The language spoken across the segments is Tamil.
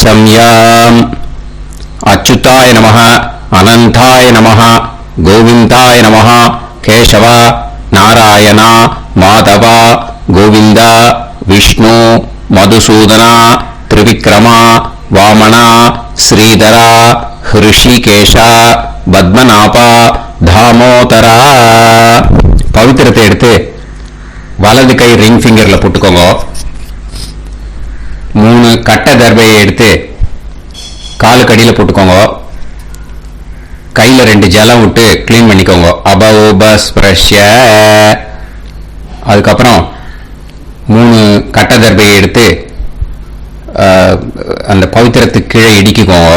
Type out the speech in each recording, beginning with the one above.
शम्याम् अच्युताय नमः अनंताय नमः गोविंदाय नमः केशव नारायण माधव गोविंद विष्णु मधुसूदन त्रिविक्रम वामन श्रीधर ऋषिकेश पद्मनाभ दामोदर पवित्रத்தை எடுத்து வலது கை ரிங் ஃபிங்கர்ல போட்டுக்கோங்க. 3 கட்ட தர்பையை எடுத்து காலு கடியில போட்டுக்கோங்க. கையில 2 ஜலம் விட்டு கிளீன் பண்ணிக்கோங்க. அபௌபஸ்ப்ரஷ்ய. அதுக்கப்புறம் 3 கட்ட தர்பையை எடுத்து அந்த பவித்திரத்துக்கு கீழே இடிக்குக்கோங்க.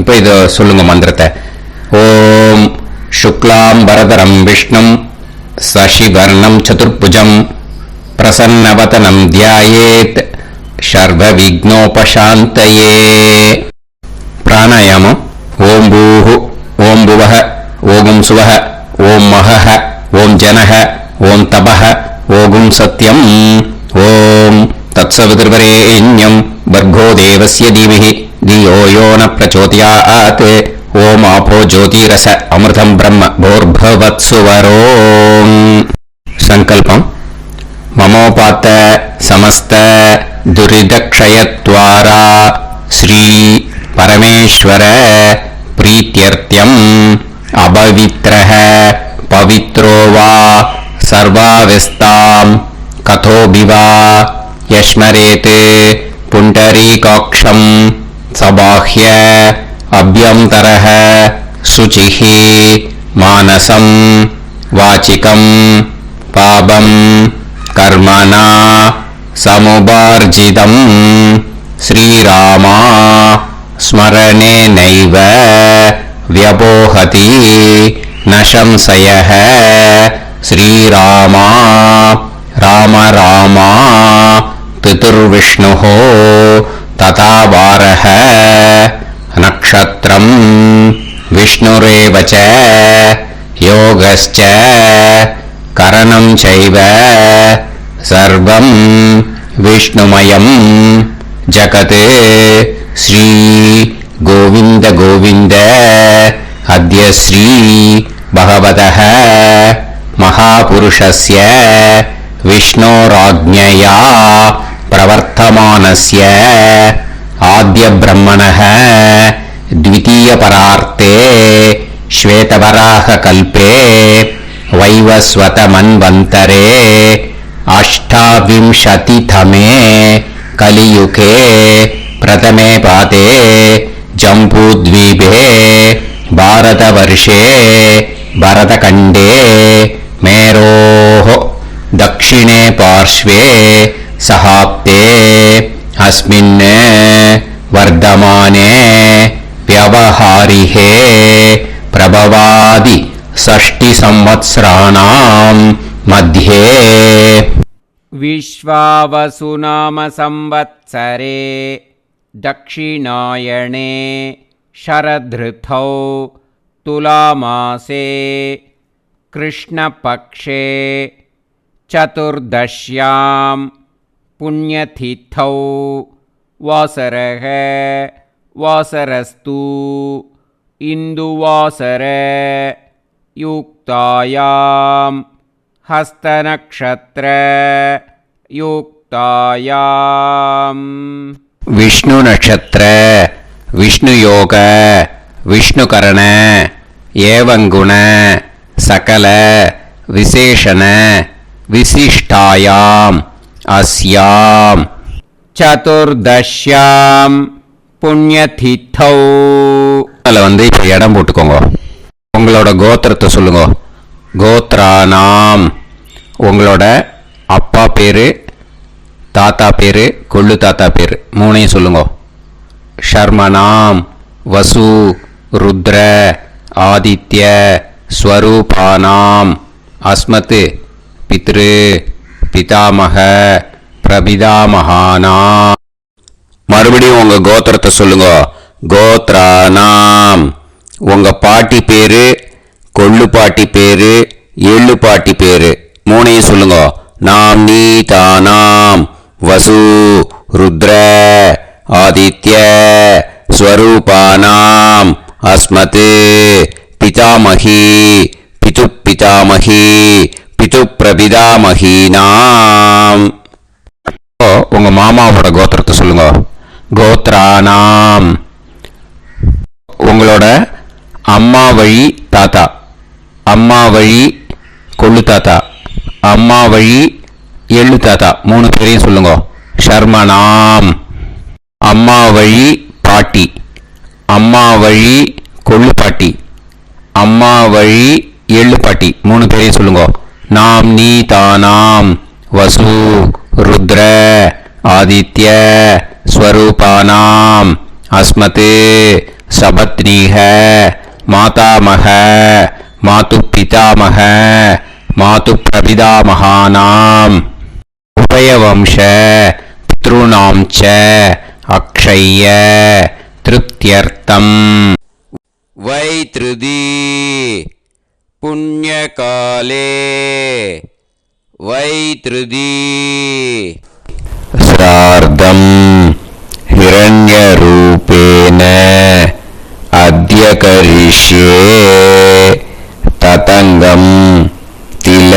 இப்போ இதை சொல்லுங்க மந்திரத்தை. ஓம் சுக்லாம் பரதரம் விஷ்ணும் சசிவர்ணம் சதுர்புஜம் பிரசன்னவதனம் தியாயேத் சர்வ விக்னோபசாந்தயே. பிராணாயாமம். ஓம் பூஹு ஓம் புவஹ ஓகும் சுவஹ ஓம் மஹஹ ஓம் ஜனஹ ஓம் தபஹ ஓகும் சத்யம் ஓம் தத்சவிதுர்வரேண்யம் பர்கோ தேவஸ்ய தீமஹி தியோ யோ ந பிரச்சோதயாத் ஓம் ஆபோ ஜோதிரச அமிர்தம் பிரம்ம போர்பவத்சுவரோம். சங்கல்பம். மமோபாத்த சமஸ்த துரிதக்ஷயத்வாரா ஸ்ரீ பரமேஸ்வர பிரீத்யர்த்தியம் அபவித்ரஹ பவித்ரோ வா சர்வாவஸ்தாம் கதோபிவா யஸ்மரேத் புண்டரீகாக்ஷம் சபாஹ்ய அப்யந்தரஹ சுசிஹி மானசம் வாசிகம் பாபம் கர்மணா சமுபார்ஜிதம் ஸ்ரீராமா ஸ்மரணேனைவ வ்யபோஹதி ந சம்சயः ஸ்ரீராமா ராம ராமா பிதுர்விஷ்ணுः ததா வாரः நக்ஷத்ரம் விஷ்ணுரேவ ச யோகஸ்ச கரணம் சைவ சர்வம் விஷ்ணுமயம் ஜகத் ஸ்ரீ கோவிந்த கோவிந்த அத்ய ஸ்ரீ பகவதः மகாபுருஷஸ்ய விஷ்ணோராஜ்ஞயா பிரவர்த்தமானஸ்ய ஆத்ய பிரம்மணः द्वितीयपरार्थे श्वेतवराह कल्पे वैवस्वत मन्वन्तरे अष्टाविंशतितमे कलियुगे प्रथमे पादे जम्बूद्वीपे भारतवर्षे भरतखण्डे मेरोः दक्षिणे पार्श्वे सहाब्दे अस्मिन् वर्धमाने व्यवहारिहे प्रभवादि षष्टि संवत्सराणां मध्ये विश्वावसुनाम संवत्सरे दक्षिणायणे शरदृतौ तुलामासे कृष्णपक्षे चतुर्दश्यां पुण्यतिथौ वासरः वासरस्तु इन्दुवासर युक्तायां हस्तनक्षत्र युक्तायां विष्णु नक्षत्र विष्णु योग विष्णुकरण एवं गुण सकल विशेषण विशिष्टायां अस्यां चतुर्दश्यां புண்ணியதித்தௌ. அதில் வந்து இப்போ இடம் போட்டுக்கோங்க. உங்களோட கோத்திரத்தை சொல்லுங்க. கோத்ரானாம். உங்களோட அப்பா பேர், தாத்தா பேர், கொள்ளு தாத்தா பேர் 3ஐயும் சொல்லுங்க. ஷர்மனாம் வசு ருத்ர ஆதித்ய ஸ்வரூபானாம் அஸ்மத் பித்ரு பிதாமக பிரபிதாமகானாம். மறுபடியும் உங்க கோத்திரத்தை சொல்லுங்க. கோத்ரானாம். உங்க பாட்டி பேரு, கொள்ளு பாட்டி பேரு, எள்ளு பாட்டி பேரு 3ஐயும் சொல்லுங்க. நாம் நீ தானாம் வசு ருத்ர ஆதித்ய ஸ்வரூபானாம் அஸ்மத் பிதாமகி பிதுப்பிதாமகி பிதுப்பிரபிதாமகீனாம். உங்க மாமாவோட கோத்திரத்தை சொல்லுங்க. கோத்ரானாம். உங்களோட அம்மா வழி தாத்தா, அம்மா வழி கொள்ளு தாத்தா, அம்மா வழி எள்ளு தாத்தா, 3 பேரையும் சொல்லுங்க. ஷர்மனாம். அம்மா வழி பாட்டி, அம்மா வழி கொள்ளு பாட்டி, அம்மா வழி எள்ளு பாட்டி, 3 பேரையும் சொல்லுங்க. நாம் நீ தானாம் வசு ருத்ர ஆதித்ய ஸ்வரூபானாம் அஸ்மத் சபத்னீஹ மாதாமக மாது பிதாமக மாது பிரபிதாமகானாம் உபயவம்ச பித்ருணாம் ச அக்ஷய்ய திருப்தியர்த்தம். வைத்ருதி புண்ணியகாலே வைத்ருதி ஸ்ரார்த்தம் ஹிரண்யரூபேன அத்ய கரிஷ்யே ததங்கம் தில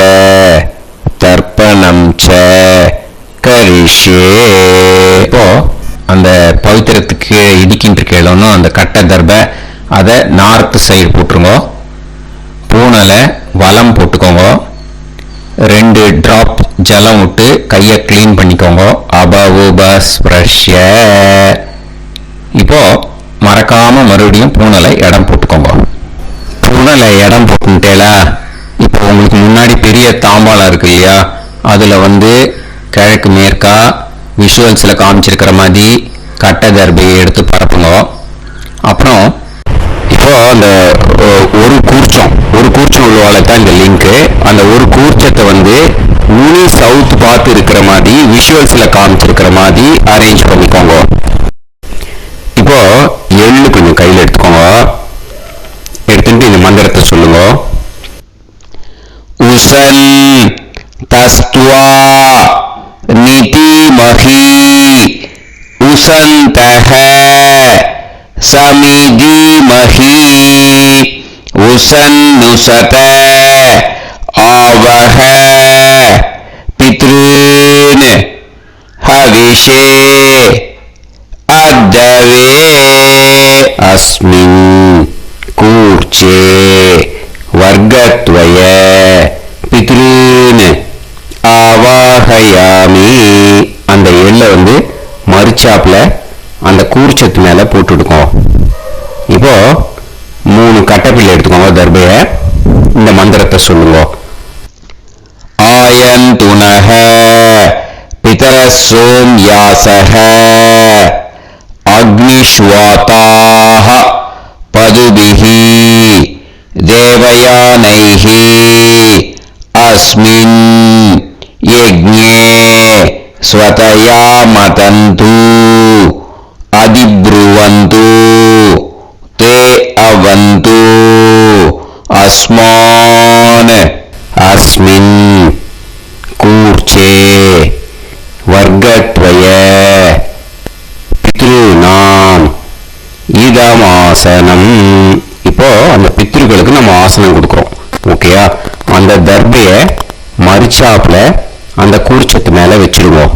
தர்ப்பணம் ச கரிஷ்யே. இப்போ அந்த பவித்திரத்துக்கு இடிக்கின்ற கேளோன்னு அந்த கட்டை தர்ப அதை நார்த் சைடு போட்டுருங்க. பூனலை வலம் போட்டுக்கோங்க. 2 டிராப் ஜலம் விட்டு கையை கிளீன் பண்ணிக்கோங்க. அபவுபஸ்ப்ரஷ்ய. இப்போ மறக்காம மறுபடியும் பூனலை இடம் போட்டுக்கோங்க. பூனலை இடம் போட்டுட்டேலா. இப்போ உங்களுக்கு முன்னாடி பெரிய தாம்பாளம் இருக்கு இல்லையா, அதில் கிழக்கு மேற்கா விஷுவல்ஸில் காமிச்சிருக்கிற மாதிரி கட்டை தர்பையை எடுத்து பரப்புங்க. அப்புறம் இப்போ அந்த ஒரு கூர்ச்சம் உள்ளவால தான் இந்த லிங்க்கு. அந்த ஒரு கூர்ச்சத்தை நுனி சவுத் பார்த்து இருக்கிற மாதிரி விஷுவல்ஸில் காமிச்சிருக்கிற மாதிரி அரேஞ்ச் பண்ணிக்கோங்க. இப்போ எள்ளு கொஞ்சம் கையில் எடுத்துக்கோங்க. எடுத்துட்டு இந்த மந்திரத்தை சொல்லுங்க. உசன் தஸ்துவா நிதிமஹி உசந்தஹ சமிதிமஹி உசன்னுசத ஆவஹ பித்ருன் ஹவிஷே அத்தவே அஸ்மின் கூர்ச்சே வர்க்கத்வய பித்ருன் ஆவாஹயாமி. அந்த எள்ளை மறுச்சாப்புல அந்த கூர்ச்சத்து மேல போட்டுடுக்கோம். இப்போ 3 கட்டப்பிள்ளை எடுத்துக்கோங்க தர்பைய. இந்த மந்திரத்தை சொல்லுங்க. ஆயந்துனஹ பிதரசோம்யாசஹ அக்னிஷ்வாதாஹ பதுபிஹி தேவயானைஹி அஸ்மின் யஜ்ஞே ஸ்வதயா மதந்து அதிப்ருவந்து தே அவது அஸ்மான் அஸ்மின் கூர்ச்சே வர்க்கத்வய பித்ருநாம் இதமாசனம். இப்போ அந்த பித்ருக்களுக்கு நம்ம ஆசனம் கொடுக்குறோம். ஓகேயா? அந்த தர்பைய மறுச்சாப்புல அந்த கூர்ச்சத்து மேல வச்சிருவோம்.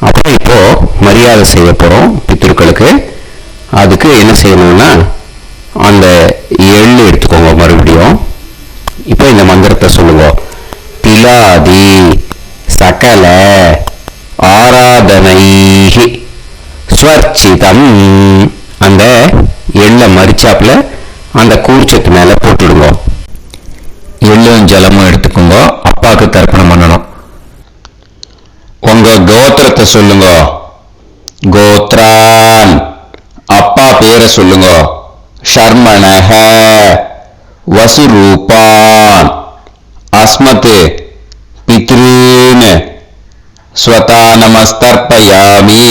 அப்புறம் இப்போ மரியாதை செய்ய போறோம் பித்ருக்களுக்கு. அதுக்கு என்ன செய்யணும்னா அந்த எள்ளு எடுத்துக்கோங்க மறுபடியும். இப்போ இந்த மந்திரத்தை சொல்லுங்க. திலாதி சகல ஆராதனைஹி ஸ்வர்ச்சிதம். அந்த எள்ளை மரிச்சாப்புல அந்த கூர்ச்சத்து மேல போட்டுடுங்க. எள்ளும் ஜலமும் எடுத்துக்கோங்க. அப்பாவுக்கு தர்ப்பணம் பண்ணணும். உங்க கோத்திரத்தை சொல்லுங்க. கோத்ரான். அப்பா பேரை சொல்லுங்க. ஷர்மணஹ வசுரூபான் அஸ்மத் பித்ருன் ஸ்வதா நமஸ்தர்ப்பயாமி.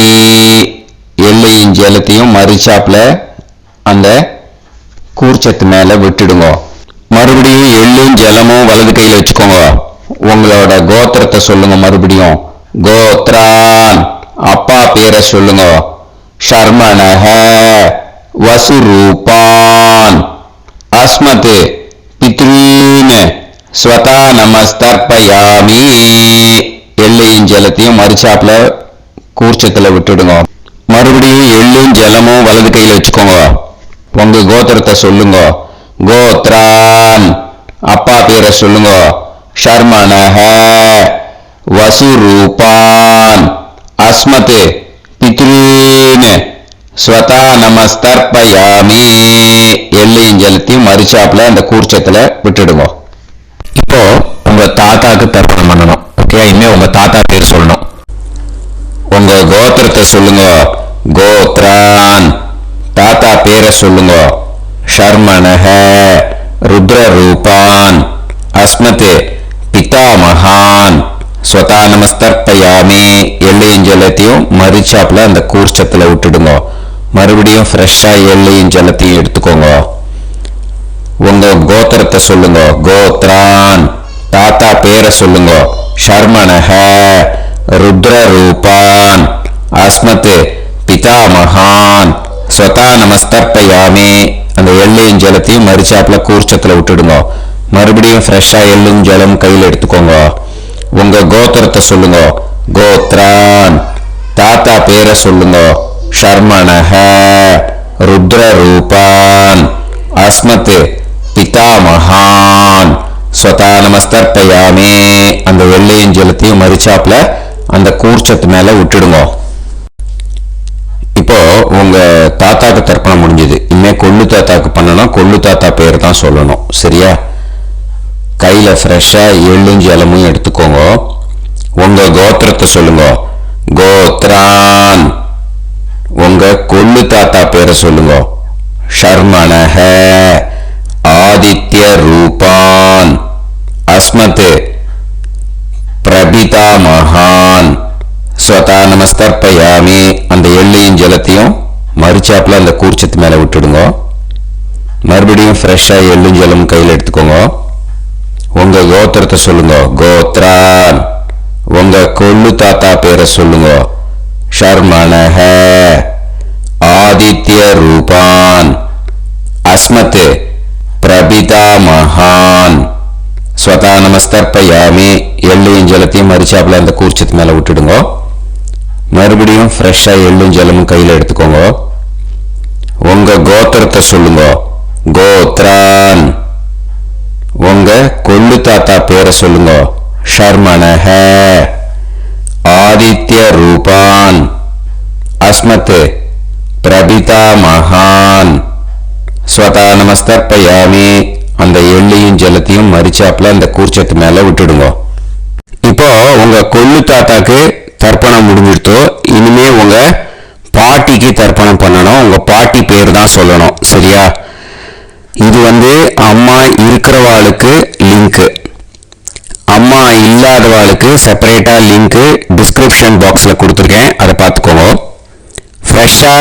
எள்ளையும் ஜலத்தையும் மரிச்சாப்புல அந்த கூர்ச்சத்து மேல விட்டுடுங்க. மறுபடியும் எள்ளும் ஜலமும் வலது கையில் வச்சுக்கோங்க. உங்களோட கோத்திரத்தை சொல்லுங்க மறுபடியும். கோத்ரான். அப்பா பேரை சொல்லுங்க. ஷர்மணஹ வசுரூபான் அஸ்மத் பித்ரீன் ஸ்வதா நமஸ்தர்ப்பயாமி. எள்ளையும் ஜலத்தையும் மறுச்சாப்புல கூர்ச்சத்துல விட்டுடுங்க. மறுபடியும் எள்ளும் ஜலமும் வலது கையில வச்சுக்கோங்க. உங்க கோத்திரத்தை சொல்லுங்க. கோத்ரான் அப்பா பேரை சொல்லுங்க. ஷர்மணஹ வசுரூபான் அஸ்மத் பித்ரீன் ஸ்வதா நமஸ்தர்ப்பயாமி. எள்ளையும் ஜலத்தையும் மறுச்சாப்புல அந்த கூர்ச்சத்துல விட்டுடுங்க. இப்போ உங்க தாத்தாக்கு தர்ப்பணம் பண்ணணும். ஓகே, இனிமே உங்க தாத்தா பேர் சொல்லணும். உங்க கோத்திரத்தை சொல்லுங்க. கோத்ரான் தாத்தா பேரை சொல்லுங்க. ஷர்மணஹ ருத்ரரூபான் அஸ்மத் பிதாமகான் ஸ்வதா நமஸ்தர்ப்பயாமி. எள்ளையும் ஜலத்தையும் மறுச்சாப்புல அந்த கூர்ச்சத்துல விட்டுடுங்க. மறுபடியும் ஃப்ரெஷ்ஷா எள்ளையும் ஜலத்தையும் எடுத்துக்கோங்க. உங்க கோத்திரத்தை சொல்லுங்க. கோத்ரான் தாத்தா பேரை சொல்லுங்க. ஷர்மணஹ ருத்ரரூபான் அஸ்மத் பிதாமகான் ஸ்வதா நமஸ்தர்ப்பயாமி. அந்த எள்ளையும் ஜலத்தையும் மறுச்சாப்புல கூர்ச்சத்துல விட்டுடுங்க. மறுபடியும் ஃப்ரெஷ்ஷா எள்ளும் ஜலம் கையில் எடுத்துக்கோங்க. உங்க கோத்திரத்தை சொல்லுங்க. கோத்ரான் தாத்தா பேரை சொல்லுங்க. ஷர்மணஹ ருத்ரரூபான் அஸ்மத் பிதாமகான் ஸ்வதா நமஸ்தர்ப்பயாமி. அந்த எள்ளையும் ஜலத்தையும் மறுச்சாப்புல அந்த கூர்ச்சத்து மேல விட்டுடுங்க. இப்போ உங்க தாத்தாக்கு தர்ப்பணம் முடிஞ்சது. இனிமே கொள்ளு தாத்தாக்கு பண்ணணும். கொள்ளு தாத்தா பேர் தான் சொல்லணும். சரியா? கையில ஃப்ரெஷ்ஷா எள்ளும் ஜலமும் எடுத்துக்கோங்க. உங்க கோத்திரத்தை சொல்லுங்க. கோத்ரான் உங்க கொள்ளு தாத்தா பேரை சொல்லுங்க. ஷர்மணஹ ஆதித்ய ரூபான் அஸ்மத் பிரபிதாமகான் ஸ்வதா நமஸ்தர்ப்பயாமி. அந்த எள்ளையும் ஜலத்தையும் மறுச்சாப்புல அந்த கூர்ச்சத்து மேல விட்டுடுங்க. மறுபடியும் ஃப்ரெஷ்ஷா எள்ளும் ஜலமும் கையில் எடுத்துக்கோங்க. உங்க கோத்திரத்தை சொல்லுங்க. கோத்ரான் உங்க கொள்ளு தாத்தா பேரை சொல்லுங்க. ஷர்மணஹ ஆதித்ய ரூபான் அஸ்மத் பிரபிதாமகான் ஸ்வதா நமஸ்தர்ப்பயாமி. எள்ளையும் ஜலத்தையும் மறுச்சாப்புல அந்த கூர்ச்சத்து மேல விட்டுடுங்க. மறுபடியும் ஃப்ரெஷ்ஷா எள்ளும் ஜலமும் கையில் எடுத்துக்கோங்க. உங்க கோத்திரத்தை சொல்லுங்க. கோத்ரான் உங்க கொள்ளு தாத்தா பேரை சொல்லுங்க. ஷர்மணஹ ஆதித்ய ரூபான் அஸ்மத் பிரபிதாமகான் ஸ்வதா நமஸ்தர்ப்பயாமி. அந்த எள்ளையும் ஜலத்தையும் மறுச்சாப்புல அந்த கூர்ச்சத்து மேல விட்டுடுங்க. இப்போ உங்க கொள்ளு தாத்தாக்கு தர்ப்பணம் முடிஞ்சிருத்தோ. இனிமே உங்க பாட்டிக்கு தர்ப்பணம் பண்ணணும். உங்க பாட்டி பேர் தான் சொல்லணும். சரியா? இது அம்மா இருக்கிறவாளுக்கு லிங்க், அம்மா இல்லாதவாளுக்கு செப்பரேட்டா லிங்க் டிஸ்கிரிப்ஷன் பாக்ஸ்ல கொடுத்துருக்கேன். அதை பார்த்துக்கோங்க. ஃப்ரெஷ்ஷா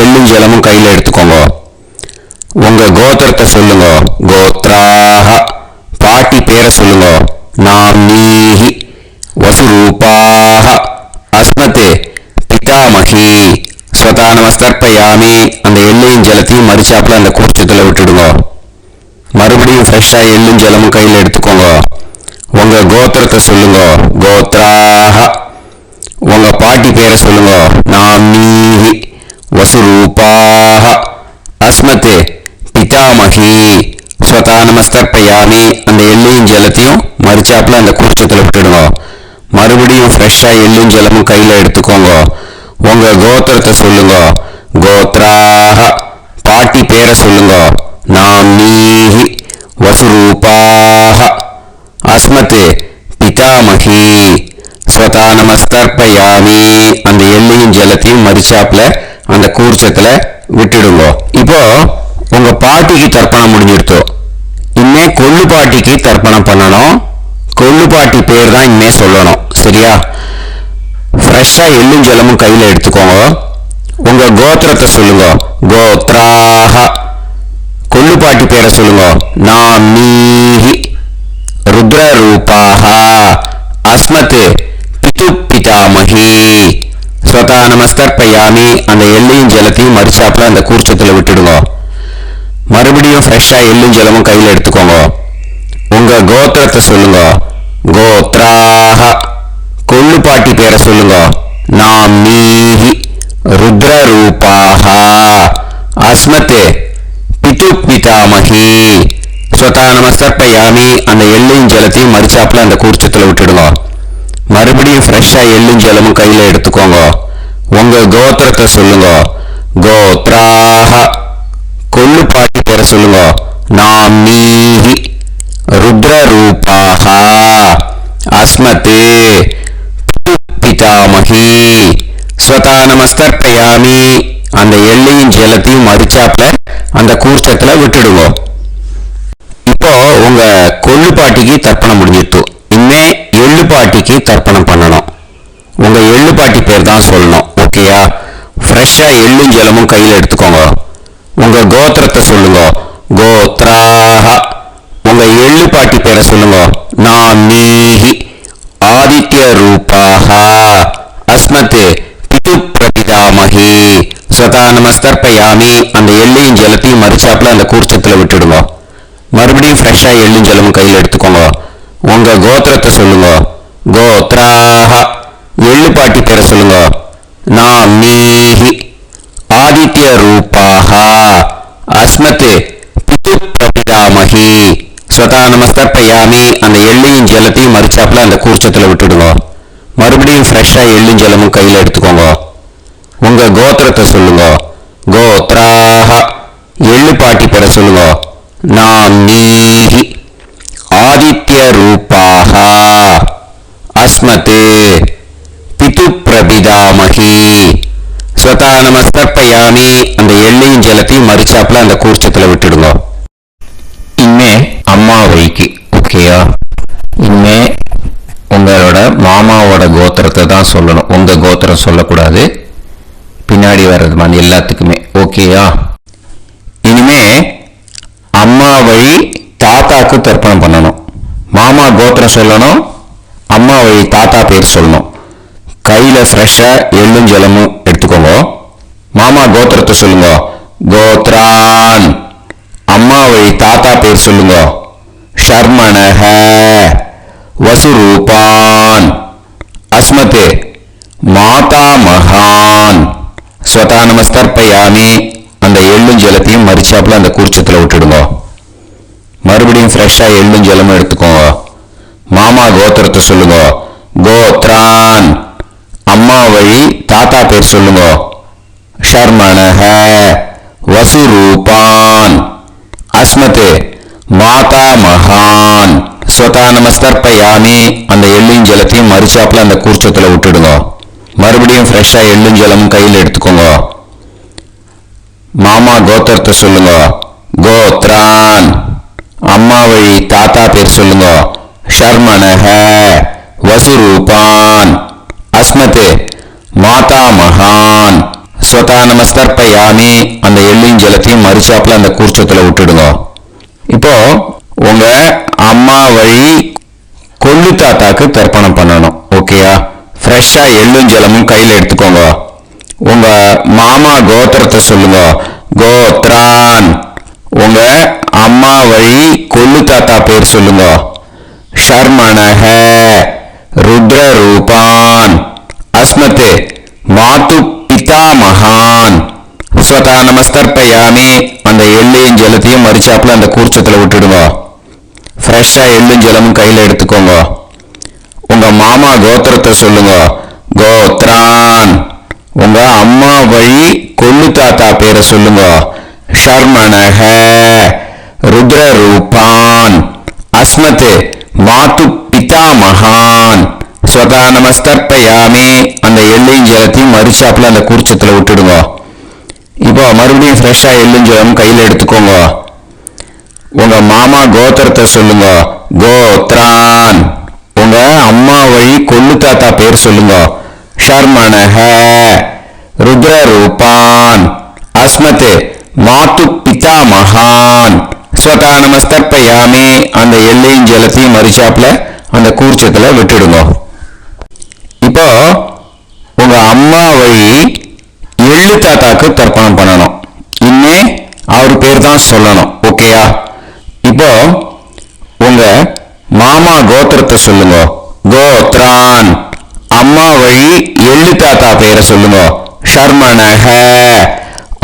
எள்ளும் ஜலமும் கையில எடுத்துக்கோங்க. உங்க கோத்திரத்தை சொல்லுங்க. கோத்ராஹ பாட்டி பேரை சொல்லுங்க. நாம்னீஹி வசுரூபாஹ அஸ்மத் பிதாமகி ஸ்வதா நமஸ்தர்ப்பயாமி. அந்த எள்ளையும் ஜலத்தையும் மறுச்சாப்புல அந்த கூர்ச்சத்துல விட்டுடுங்க. மறுபடியும் ஃப்ரெஷ்ஷா எள்ளும் ஜலமும் கையில் எடுத்துக்கோங்க. உங்க கோத்திரத்தை சொல்லுங்க. கோத்ராஹ உங்க பாட்டி பேரை சொல்லுங்க. நாம்னீஹி வசுரூபாஹ அஸ்மத் பிதாமகி ஸ்வதா நமஸ்தர்ப்பயாமி. அந்த எள்ளையும் ஜலத்தையும் மறுச்சாப்புல அந்த கூர்ச்சத்துல விட்டுடுங்க. மறுபடியும் ஃப்ரெஷ்ஷா எள்ளும் ஜலமும் கையில எடுத்துக்கோங்க. உங்க கோத்திரத்தை சொல்லுங்க. கோத்ராஹ பாட்டி பேரை சொல்லுங்க. நாம்னீஹி வசுரூபாஹ அஸ்மத் பிதாமகி ஸ்வதா நமஸ்தர்ப்பயாமி. அந்த எள்ளையும் ஜலத்தையும் மறுச்சாப்புல அந்த கூர்ச்சத்துல விட்டுடுங்க. இப்போ உங்க பாட்டிக்கு தர்ப்பணம் முடிஞ்சிருத்தோ. இனிமே கொள்ளு பாட்டிக்கு தர்ப்பணம் பண்ணணும். கொள்ளு பாட்டி பேர் தான் இனிமே சொல்லணும். சரியா? ஃப்ரெஷ்ஷா எள்ளும் ஜலமும் கையில எடுத்துக்கோங்க. உங்க கோத்திரத்தை சொல்லுங்க. கோத்ராஹ கொள்ளு பாட்டி பேரை சொல்லுங்க. நாம்னீஹி ருத்ரரூபாஹ அஸ்மத் பிது பிதாமகி ஸ்வதா நமஸ்தர்ப்பயாமி அந்த எள்ளையும் ஜலத்தையும் மறிச்சாப்புல அந்த கூர்ச்சத்தில் விட்டுடுங்க. மறுபடியும் ஃப்ரெஷ்ஷாக எள்ளும் ஜலமும் கையில் எடுத்துக்கோங்க. உங்கள் கோத்திரத்தை சொல்லுங்க. கோத்ராக கொள்ளுப்பாட்டி பேரை சொல்லுங்க. நாமீஹி ருத்ரரூபாக அஸ்மத்தே பிது பிதாமகி ஸ்வதா நமஸ்தர்ப்பயாமி அந்த எள்ளையும் ஜலத்தையும் மறிச்சாப்புல அந்த கூர்ச்சத்தில் விட்டுடுங்க. மறுபடியும் ஃப்ரெஷ்ஷாக எள்ளும் ஜலமும் கையில் எடுத்துக்கோங்க. உங்கள் கோத்திரத்தை சொல்லுங்க. கோத்ராக கொள்ளுப்பாட்டி பேரை சொல்லுங்க. நாமீஹி ருத்ரரூபாக அஸ்மத்தே பிதாமகி ஸ்வதா நமஸ்தர்ப்பயாமி அந்த எள்ளையும் ஜலத்தையும் மறிச்சாப்புல அந்த கூர்ச்சத்துல விட்டுடுங்க. இப்போ உங்க கொள்ளுப்பாட்டிக்கு தர்ப்பணம் முடிஞ்சிட்டு இனிமே எள்ளுப்பாட்டிக்கு தர்ப்பணம் பண்ணணும். உங்க எள்ளுப்பாட்டி பேர் தான் சொல்லணும். ஓகேயா? ஃப்ரெஷ்ஷா எள்ளும் ஜலமும் கையில் எடுத்துக்கோங்க. உங்க கோத்திரத்தை சொல்லுங்க. கோத்ராக உங்க எள்ளுப்பாட்டி பேரை சொல்லுங்க. நாமீஹி ஆதித்ய ரூபாக அஸ்மத்தே பிது பிரபிதாமகி ஸ்வதா நமஸ்தர்ப்பயாமி அந்த எள்ளையும் ஜலத்தையும் மறிச்சாப்புல அந்த கூர்ச்சத்தில் விட்டுடுங்க. மறுபடியும் ஃப்ரெஷ்ஷாக எள்ளும் ஜலமும் கையில் எடுத்துக்கோங்க. உங்க கோத்திரத்தை சொல்லுங்க. கோத்ராக எள்ளுப்பாட்டி பேரை சொல்லுங்க. நாமீஹி ஆதித்ய ரூபாக அஸ்மத்தே பிது பிரபிதாமகி ஸ்வதா நமஸ்தர்ப்பயாமி அந்த எள்ளையும் ஜலத்தையும் மறிச்சாப்புல அந்த கூர்ச்சத்தில் விட்டுடுங்க. மறுபடியும் ஃப்ரெஷ்ஷாக எள்ளும் ஜலமும் கையில் எடுத்துக்கோங்க. உங்க கோத்திரத்தை சொல்லுங்க. கோத்ராக எள்ளுப்பாட்டி பேரை சொல்லுங்க. நாமீஹி ஆதித்ய ரூபாக அஸ்மத்தே பிது பிரபிதாமகி ஸ்வதா நமஸ்தர்ப்பயாமி அந்த எள்ளையும் ஜலத்தையும் மறிச்சாப்புல அந்த கூர்ச்சத்தில் விட்டுடுங்க. இனிமே அம்மா வழிக்கு. ஓகேயா? இனிமே உங்களோட மாமாவோட கோத்திரத்தை தான் சொல்லணும். உங்க கோத்திரம் சொல்லக்கூடாது. பின்னாடி வர்றது மாதிரி எல்லாத்துக்குமே. ஓகேயா? இனிமே அம்மா வழி தாத்தாக்கு தர்ப்பணம் பண்ணணும். மாமா கோத்திரம் சொல்லணும். அம்மா வழி தாத்தா பேர் சொல்லணும். கையில் ஃப்ரெஷ்ஷாக எள்ளும் ஜலமும் எடுத்துக்கோங்க. மாமா கோத்திரத்தை சொல்லுங்க. கோத்ரான் அம்மா வழி தாத்தா பேர் சொல்லுங்க. ஷர்மணஹ வசுரூபான் அஸ்மத்தே மாதா மகான் ஸ்வதா நமஸ்தர்ப்பயாமி அந்த எள்ளும் ஜலத்தையும் மறிச்சாப்புல அந்த கூர்ச்சத்தில் விட்டுடுங்க. மறுபடியும் ஃப்ரெஷ்ஷாக எள்ளும் ஜலமும் எடுத்துக்கோங்க. மாமா கோத்திரத்தை சொல்லுங்க. கோத்ரான் அம்மா வழி தாத்தா பேர் சொல்லுங்க. ஷர்மணஹ வசுரூபான் அஸ்மத்தே மாதா மகான் ஸ்வதா நமஸ்தர்ப்பயாமி அந்த எள்ளும் ஜலத்தையும் மறிச்சாப்புல அந்த கூர்ச்சத்தில் விட்டுடுங்க. மறுபடியும் ஃப்ரெஷ்ஷாக எள்ளும் ஜலமும் கையில் எடுத்துக்கோங்க. மாமா கோத்திரத்தை சொல்லுங்க. கோத்ரான் அம்மா வழி தாத்தா பேர் சொல்லுங்க. ஷர்மணஹ வசுரூபான் அஸ்மத்தே மாதா மகான் ஸ்வதா நமஸ்தர்ப்பயாமி அந்த எள்ளையும் ஜலத்தையும் மறிச்சாப்புல அந்த கூர்ச்சத்தில் விட்டுடுங்க. இப்போ உங்க அம்மா வழி கொள்ளு தாத்தாக்கு தர்ப்பணம் பண்ணணும். ஓகேயா? ஃப்ரெஷ்ஷா எள்ளும் ஜலமும் கையில் எடுத்துக்கோங்க. உங்க மாமா கோத்திரத்தை சொல்லுங்க. கோத்ரான் உங்க அம்மா வழி கொள்ளு தாத்தா பேர் சொல்லுங்க. ஷர்மணஹ ருத்ரரூபான் அஸ்மத்தே மாது பிதா மகான் ஸ்வதா நமஸ்தர்ப்பயாமி அந்த எள்ளையும் ஜலத்தையும் மறிச்சாப்புல அந்த கூர்ச்சத்தில் விட்டுடுங்க. ஃப்ரெஷ்ஷா எள்ளும் ஜலமும் கையில் எடுத்துக்கோங்க. உங்க மாமா கோத்திரத்தை சொல்லுங்க. கோத்ரான் உங்க அம்மா வழி கொள்ளு தாத்தா பேரை சொல்லுங்க. ஷர்மணஹ ருத்ரரூபான் அஸ்மத்தே மாது பிதா மகான் ஸ்வதா நமஸ்தர்ப்பயாமி அந்த எள்ளையும் ஜலத்தையும் மறிச்சாப்புல அந்த கூர்ச்சத்தில் விட்டுடுங்க. இப்போ மறுபடியும் ஃப்ரெஷ்ஷா எள்ளும் ஜலம் கையில் எடுத்துக்கோங்க. உங்க மாமா கோத்திரத்தை சொல்லுங்க. கோத்ரான் உங்க அம்மா வழி கொள்ளு தாத்தா பேர் சொல்லுங்க. ஷர்மணஹ ருத்ரரூபான் அஸ்மத்தே மாது பிதா மகான் ஸ்வதா நமஸ்தர்ப்பயாமி அந்த எள்ளையும் ஜலத்தையும் மறிச்சாப்புல அந்த கூர்ச்சத்தில் விட்டுடுங்க. இப்போ உங்க அம்மா வழி எள்ளு தாத்தாக்கு தர்ப்பணம் பண்ணணும். இனிமே அவர் பேர் தான் சொல்லணும். ஓகேயா? இப்போ உங்க மாமா கோத்திரத்தை சொல்லுங்க. கோத்ரான். அம்மா வழி எள்ளு தாத்தா பேரை சொல்லுங்க. ஷர்மணஹ.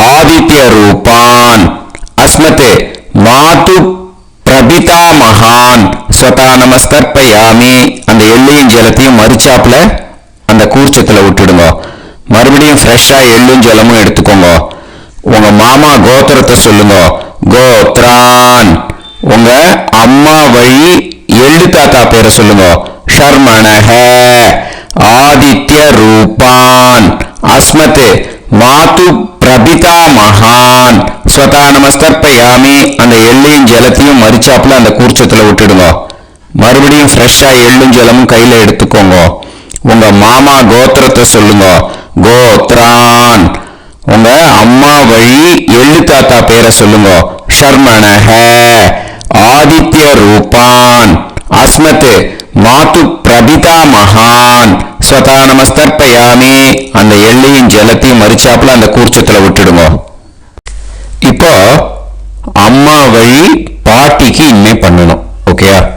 ஆதித்ய ரூபான். அஸ்மதே மாது பிரபிதா மகான் ஸ்வதா நமஸ்கர்ப்பயாமி. அந்த எள்ளையும் ஜலத்தையும் மறிச்சாப்புல அந்த கூர்ச்சத்துல விட்டுடுங்க. மறுபடியும் ஃப்ரெஷ்ஷா எள்ளும் ஜலமும் எடுத்துக்கோங்க. உங்க மாமா கோத்திரத்தை சொல்லுங்க. கோத்ரான். உங்க அம்மா வழி எள்ளு தாத்தா பேரை சொல்லுங்க. ஷர்மணஹ. ஆதித்ய ரூபான். அஸ்மத் மாது பிரபிதா மகான் ஸ்வதா நமஸ்கர்ப்பயாமி. அந்த எள்ளையும் ஜலத்தையும் மறிச்சாப்புல அந்த கூர்ச்சத்துல விட்டுடுங்க. மறுபடியும் ஃப்ரெஷ்ஷா எள்ளும் ஜலமும் கையில எடுத்துக்கோங்க. உங்க மாமா கோத்திரத்தை சொல்லுங்க. கோத்ரான். உங்க அம்மா வழி எள்ளு தாத்தா பேரை சொல்லுங்க. ஷர்மணஹ. ஆதித்ய ரூபான். அஸ்மத் மாது பிரபிதா மகான் ஸ்வதா நமஸ்கர்ப்பயாமி. அந்த எள்ளையும் ஜலத்தையும் மறிச்சாப்புல அந்த கூர்ச்சத்துல விட்டுடுங்க. இப்போ அம்மா வழி பாட்டிக்கு இனிமே பண்ணணும். ஓகேயா?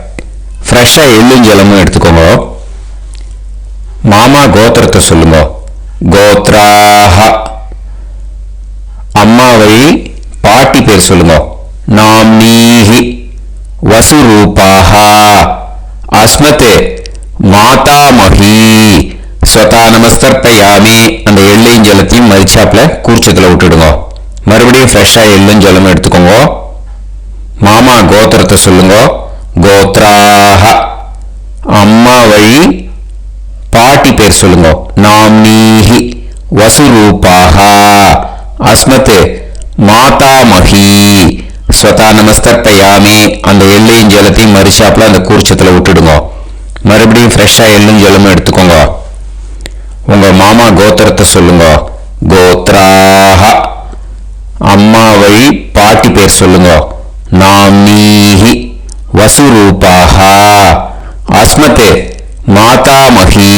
ஃப்ரெஷ்ஷா எள்ளும் ஜலமும் எடுத்துக்கோங்க. மாமா கோத்திரத்தை சொல்லுங்க. கோத்ராஹ. அம்மா வழி பாட்டி பேர் சொல்லுங்க. நாம்னீஹி வசுரூபாஹ. அஸ்மத் மாதாமஹி ஸ்வதா நமஸ்கர்ப்பயாமி. அந்த எள்ளையும் ஜலத்தையும் மறிச்சாப்புல கூர்ச்சத்துல விட்டுடுங்க. மறுபடியும் ஃப்ரெஷ்ஷா எள்ளும் ஜலமும் எடுத்துக்கோங்க. மாமா கோத்திரத்தை சொல்லுங்க. கோத்ராஹ. அம்மா வழி பாட்டி பேர் சொல்லுங்க. நாம்னீஹி வசுரூபாஹ. அஸ்மத் மாதாமஹி ஸ்வதா நமஸ்கர்ப்பயாமி. அந்த எள்ளையும் ஜலத்தையும் மறிச்சாப்புல அந்த கூர்ச்சத்துல விட்டுடுங்க. மறுபடியும் ஃப்ரெஷ்ஷா எள்ளும் ஜலமும் எடுத்துக்கோங்க. உங்க மாமா கோத்திரத்தை சொல்லுங்க. கோத்ராஹ. அம்மா வழி பாட்டி பேர் சொல்லுங்க. நாம்னீஹி வசுரூபாஹ. அஸ்மத் மாதாமஹி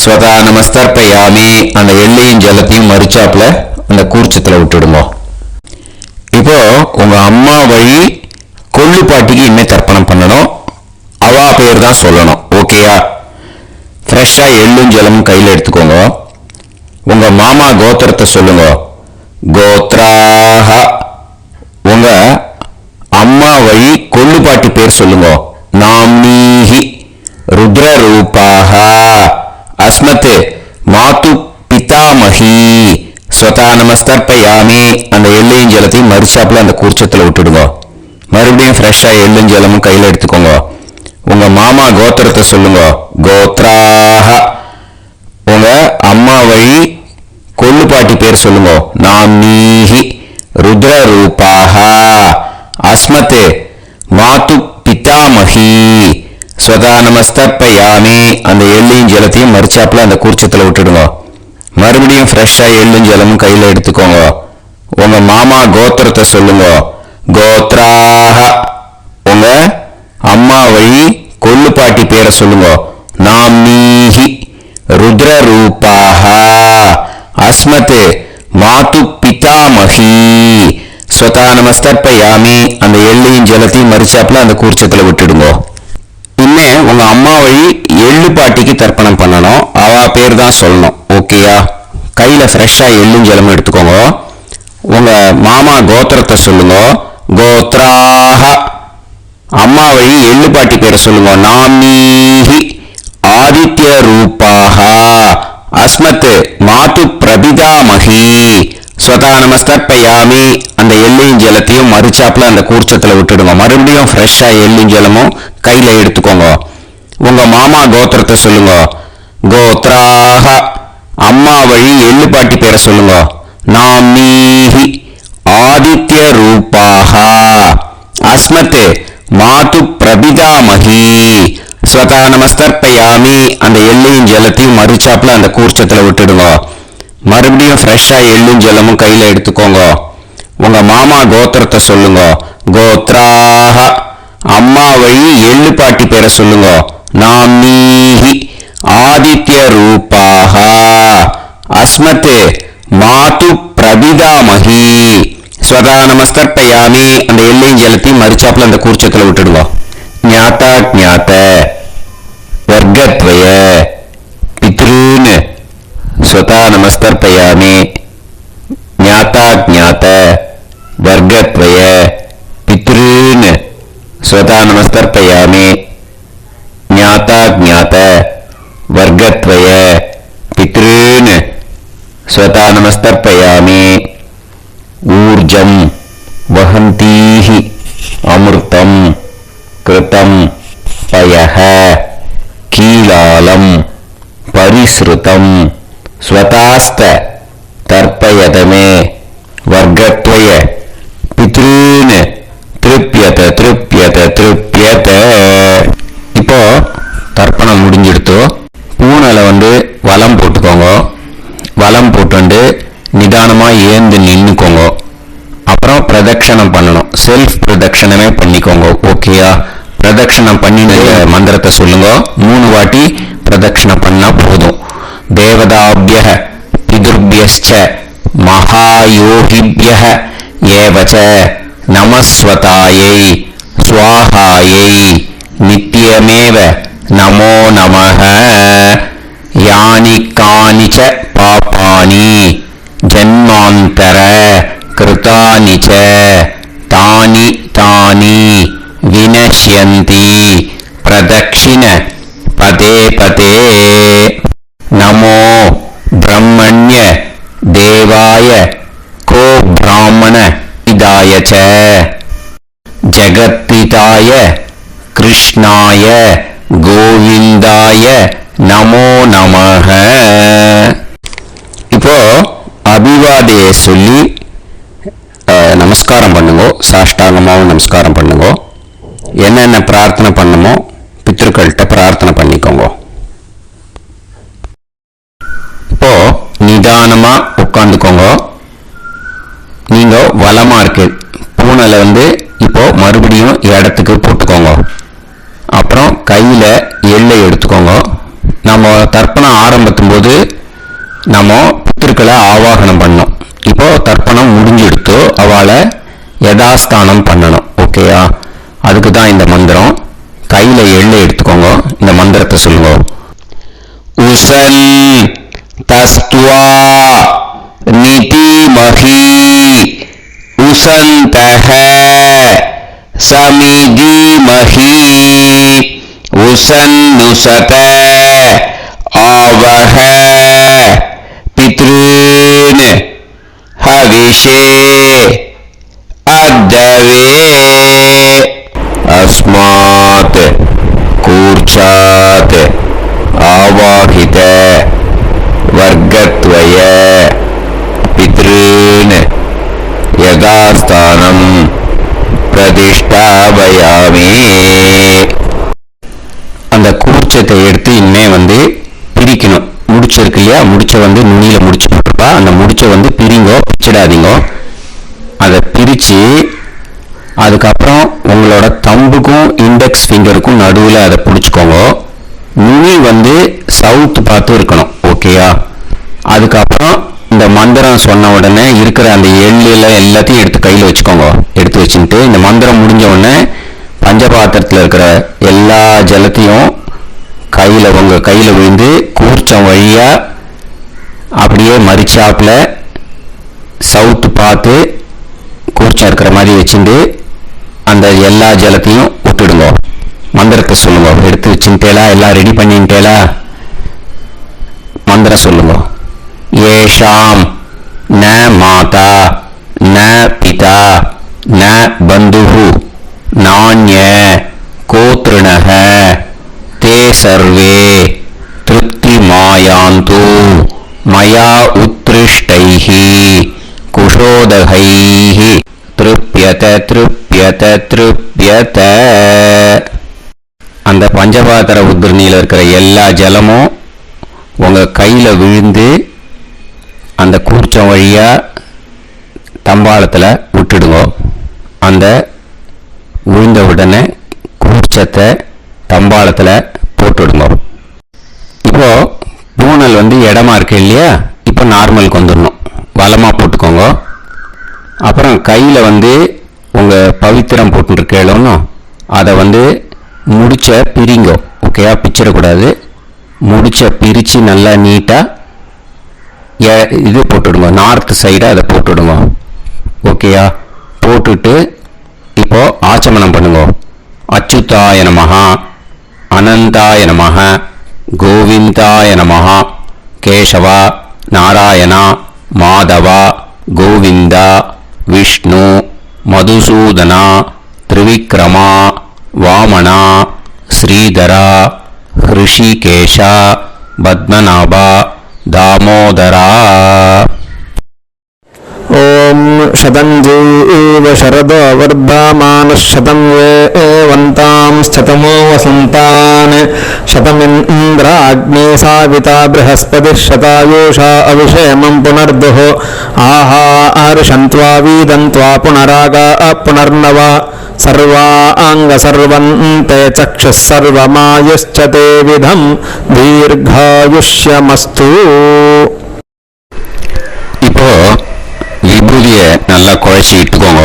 ஸ்வதா நமஸ்கர்ப்பயாமி. அந்த எள்ளையும் ஜலத்தையும் மறிச்சாப்புல அந்த கூர்ச்சத்துல விட்டுடுங்க. இப்போ உங்க அம்மா வழி கொள்ளு பாட்டிக்கு இனிமே தர்ப்பணம் பண்ணணும். அவா பேர் தான் சொல்லணும். ஓகேயா? ஃப்ரெஷ்ஷா எள்ளும் ஜலமும் கையில எடுத்துக்கோங்க. உங்க மாமா கோத்திரத்தை சொல்லுங்க. கோத்ராஹ. உங்க அம்மா வழி கொள்ளு பாட்டி பேர் சொல்லுங்க. நாம்னீஹி ருத்ரரூபாஹ. அஸ்மத் மாது பிதாமஹி ஸ்வதா நமஸ்கர்ப்பயாமி. அந்த எள்ளையும் ஜலத்தையும் மறிச்சாப்புல அந்த கூர்ச்சத்துல விட்டுடுங்க. மறுபடியும் ஃப்ரெஷ்ஷா எள்ளும் ஜலமும் கையில எடுத்துக்கோங்க. உங்க மாமா கோத்திரத்தை சொல்லுங்க. கோத்ராஹ. உங்க அம்மா வழி கொள்ளு பாட்டி பேர் சொல்லுங்க. நாம்னீஹி ருத்ரரூபாஹ. அஸ்மத் மாது பிதாமஹி ஸ்வதா நமஸ்கர்ப்பயாமி. அந்த எள்ளையும் ஜலத்தையும் மறிச்சாப்புல அந்த கூர்ச்சத்துல விட்டுடுங்க. மறுபடியும் ஃப்ரெஷ்ஷா எள்ளும் ஜலமும் கையில எடுத்துக்கோங்க. உங்க மாமா கோத்திரத்தை சொல்லுங்க. கோத்ராஹ. உங்க அம்மா வழி கொள்ளு பாட்டி பேரை சொல்லுங்க. நாம்னீஹி ருத்ரரூபாஹ. அஸ்மத் மாது பிதாமஹி ஸ்வதா நமஸ்கர்ப்பயாமி. அந்த எள்ளையும் ஜலத்தையும் மறிச்சாப்புல அந்த கூர்ச்சத்துல விட்டுடுங்க. இனிமே உங்க அம்மா வழி எள்ளு பாட்டிக்கு தர்ப்பணம் பண்ணணும். அவ பேர் தான் சொல்லணும். ஓகேயா? கையில ஃப்ரெஷ்ஷா எள்ளும் ஜலமும் எடுத்துக்கோங்க. உங்க மாமா கோத்திரத்தை சொல்லுங்க. கோத்ராஹ. அம்மா வழி எள்ளு பாட்டி பேரை சொல்லுங்க. நாம்னீஹி ஆதித்ய ரூபாஹ. அஸ்மத் மாது பிரபிதாமஹி ஸ்வதா நமஸ்கர்ப்பயாமி. அந்த எள்ளையும் ஜலத்தையும் மறிச்சாப்புல அந்த கூர்ச்சத்துல விட்டுடுங்க. மறுபடியும் ஃப்ரெஷ்ஷா எள்ளும் ஜலமும் கையில எடுத்துக்கோங்க. உங்க மாமா கோத்திரத்தை சொல்லுங்க. கோத்ராஹ. அம்மா வழி எள்ளு பாட்டி பேரை சொல்லுங்க. நாம்னீஹி ஆதித்ய ரூபாஹ. அஸ்மத் மாது பிரபிதாமஹி ஸ்வதா நமஸ்கர்ப்பயாமி. அந்த எள்ளையும் ஜலத்தையும் மறிச்சாப்புல அந்த கூர்ச்சத்துல விட்டுடுங்க. மறுபடியும் ஃப்ரெஷ்ஷா எள்ளும் ஜலமும் கையில எடுத்துக்கோங்க. உங்க மாமா கோத்திரத்தை சொல்லுங்க. கோத்ராஹ. அம்மா வழி எள்ளு பாட்டி பேரை சொல்லுங்க. நாம்னீஹி ஆதித்ய ரூபாஹ. அஸ்மத் மாது பிரபிதாமகி ஸ்வதா நமஸ்தர்ப்பயாமி. அந்த எல்லையும் ஜலத்தையும் மறிச்சாப்புல அந்த கூர்ச்சத்துல விட்டுடுங்க. ஞாதா ஞாத வர்க்கத்வய பித்ருன் ஸ்வதா நமஸ்தர்ப்பயாமி. ஞாதா ஞாத வர்க்கத்வய பித்ருன் ஸ்வதா நமஸ்தர்ப்பயாமி. ஞாதா ஞாத வர்க்கத்வய பித்ருன் ஸ்வதா நமஸ்தர்ப்பயாமி. ஊர்ஜம் வஹந்தீஹி அமிர்தம் கிருதம் பயஹ கீலாலம் பரிஸ்ருதம் ஸ்வதாஸ்த தர்ப்பயதமே வர்க்கத்வய பித்ருன் திருப்யத திருப்யத திருப்யத. இப்போ தர்ப்பணம் முடிஞ்சிடுத்தோ. பூனலை வலம் போட்டுக்கோங்க. வலம் போட்டு நிதானமா ஏந்து நின்னுக்கோங்க. அப்புறம் பிரதட்சணம் பண்ணணும். செல்ஃப் பிரதட்சணமே பண்ணிக்கோங்க. ஓகேயா? பிரதட்சணம் பண்ணின மந்திரத்தை சொல்லுங்க. 3 வாட்டி பிரதட்சணம் பண்ணா போதும். தேவதாபியः பிதுர்பியஸ்ச மகாயோகிபியः ஏவச நமஸ்வதாயை ஸ்வாஹாயை நித்யமேவ நமோ நமः. யானி கானிச்ச பாபானி ஜன்மாந்தர கிருதானி ச தானி தானி வினஷ்யந்தி பிரதக்ஷிண பதே பதே. நமோ பிரம்மண்ய தேவாய கோ பிராமண இதாய ச ஜகத்பிதாய கிருஷ்ணாய கோவிந்தாய நமோ நமः. இப்போ அபிவாதையை சொல்லி நமஸ்காரம் பண்ணுங்க. சாஷ்டாங்கமாவும் நமஸ்காரம் பண்ணுங்க. என்னென்ன பிரார்த்தனை பண்ணுமோ பித்ருக்கள்கிட்ட பிரார்த்தனை பண்ணிக்கோங்க. இப்போ நிதானமா உட்காந்துக்கோங்க. நீங்க வலமா இருக்கு பூனலை இப்போ மறுபடியும் இடத்துக்கு போட்டுக்கோங்க. அப்புறம் கையில எள்ளை எடுத்துக்கோங்க. நம்ம தர்ப்பணம் ஆரம்பிக்கும் போது நம்ம பித்ருக்களை ஆவாகனம் பண்ணோம். இப்போ தர்ப்பணம் முடிஞ்செடுத்து அவளை யதாஸ்தானம் பண்ணணும். ஓகேயா? அதுக்கு தான் இந்த மந்திரம். கையில எள்ளை எடுத்துக்கோங்க. இந்த மந்திரத்தை சொல்லுங்க. உசன் தஸ்துவா நிதிமஹி உசந்தஹ சமிதிமஹி உசன்னுசத ஆவஹ பித்ருன் ஹவிஷே அத்தவே. அஸ்மாத் கூர்ச்சாத் ஆவாஹித வர்க்கத்வய பித்ருன் யதாஸ்தானம் பிரதிஷ்டாபயாமி. அந்த கூர்ச்சத்தை எடுத்து இனிமே பிரிக்கணும். முடிச்சிருக்கு இல்லையா? முடிச்ச நுனியில முடிச்சு போட்டுப்பா. அந்த முடிச்ச பிரிங்கோ, பிச்சிடாதீங்க. அதை பிரிச்சு அதுக்கப்புறம் உங்களோட தம்புக்கும் இண்டெக்ஸ் ஃபிங்கருக்கும் நடுவில் அதை பிடிச்சிக்கோங்க. நுனி சவுத்து பார்த்து இருக்கணும். ஓகேயா? அதுக்கப்புறம் இந்த மந்திரம் சொன்ன உடனே இருக்கிற அந்த எள்ளில் எல்லாத்தையும் எடுத்து கையில் வச்சுக்கோங்க. எடுத்து வச்சுட்டு இந்த மந்திரம் முடிஞ்ச உடனே பஞ்சபாத்திரத்தில் இருக்கிற எல்லா ஜலத்தையும் உங்க கையில் விழுந்து கூர்ச்சம் வழியா அப்படியே மறிச்சாப்புல சவுத்து பார்த்து கூர்ச்சம் இருக்கிற மாதிரி வச்சுட்டு அந்த எல்லா ஜலத்தையும் விட்டுடுங்க. மந்திரத்தை சொல்லுங்க. எடுத்து வச்சுட்டேலா? எல்லாம் ரெடி பண்ணிட்டேலா? மந்திரம் சொல்லுங்க. ஏஷாம் ந மாதா ந பிதா ந பந்துஹு நான்ய கோத்ருணஹ தே சர்வே திருப்திமாயாந்து மயா உத்ருஷ்டைஹி குஷோதகைஹி திருப்யத திருப்யத திருப்யத. அந்த பஞ்சபாத்திர உத்ரணியில் இருக்கிற எல்லா ஜலமும் உங்க கையில விழுந்து அந்த கூர்ச்சம் வழியா தம்பாளத்தில் விட்டுடுங்க. அந்த விழுந்த உடனே கூர்ச்சத்தை தம்பாளத்தில் போட்டுடுங்க. இப்போ பூனல் இடமா இருக்கு இல்லையா? இப்போ நார்மலுக்கு வந்துடணும். பலமாக போட்டுக்கோங்க. அப்புறம் கையில் வந்து உங்கள் பவித்திரம் போட்டுருக்கேளோன்னு அதை வந்து முடிச்ச பிரிங்க. ஓகேயா, பிச்சிடக்கூடாது. முடிச்ச பிரித்து நல்லா நீட்டாக இது போட்டுவிடுங்க, நார்த் சைடாக அதை போட்டுவிடுங்க. ஓகேயா, போட்டுட்டு இப்போது ஆச்சமனம் பண்ணுங்க. அச்சுதாய நமஹ, அனந்தாய நமஹ, கோவிந்தாய நமஹ, கேசவா, நாராயணா, மாதவா, கோவிந்தா, விஷ்ணு, மதுசூதனா, திரிவிக்ரமா, வாமனா, ஸ்ரீதரா, ஹிருஷிகேஷா, பத்மநாபா, தாமோதரா. ॐ शतञ्जीव शरदो वर्धमानः शतं वेवन्तां शतमो वसन्तान् शतमिन्द्राग्ने साविता बृहस्पतिः शतायुषा अविषेमं पुनर्दुः आहार्षन्त्वा वीदन्त्वा पुनरागा पुनर्नव सर्वाङ्गसर्वन्ते चक्षुः सर्वमायुश्च ते विधं दीर्घायुष्यमस्तु. இப்போ விபூதியை நல்லா குழச்சி இட்டுக்கோங்க.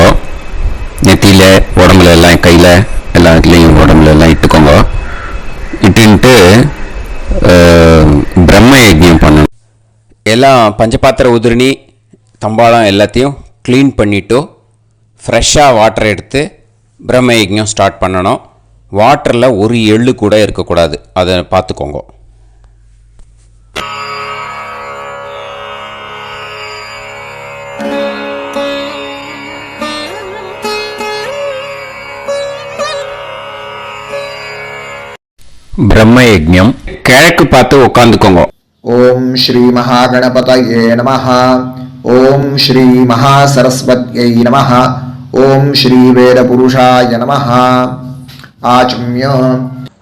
நெத்தியில், உடம்புல எல்லாம், கையில் எல்லா இடத்துலையும் உடம்புல எல்லாம் இட்டுக்கோங்க. இட்டுன்ட்டு பிரம்ம யஜ்ஞம் பண்ணணும். எல்லாம் பஞ்சபாத்திர உதிரணி தம்பாளம் எல்லாத்தையும் க்ளீன் பண்ணிவிட்டு ஃப்ரெஷ்ஷாக வாட்டர் எடுத்து பிரம்ம யஜ்ஞம் ஸ்டார்ட் பண்ணணும். வாட்டரில் ஒரு எள்ளு கூட இருக்கக்கூடாது, அதை பார்த்துக்கோங்க. பிரம்ம யஜ்ஞம் கிழக்கு பார்த்து உட்காந்துக்கோங்க. ஓம் ஸ்ரீ மகாகணபதயே நமஹ. ஓம் ஸ்ரீ மகாசரஸ்வத்யை நமஹ. ஓம் ஸ்ரீ வேதபுருஷாய நமஹ. ஆச்சம்ய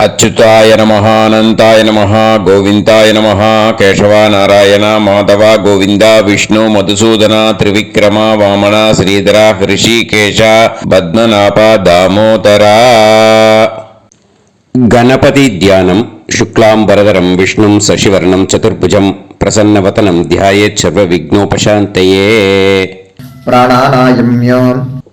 அச்சுதாய நமஹ, அனந்தாய நமஹ, கோவிந்தாய நமஹ, கேசவா, நாராயணா, மாதவா, கோவிந்தா, விஷ்ணு, மதுசூதனா, திரிவிக்ரமா, வாமனா, ஸ்ரீதரா, ஹிருஷிகேஷா, பத்மநாபா, தாமோதரா. गणपति ध्यानं शुक्लांबरधरं विष्णुं शशिवर्णं चतुर्भुजं प्रसन्नवदनं ध्यायेत् सर्वविघ्नोपशान्तये. प्राणानायम्य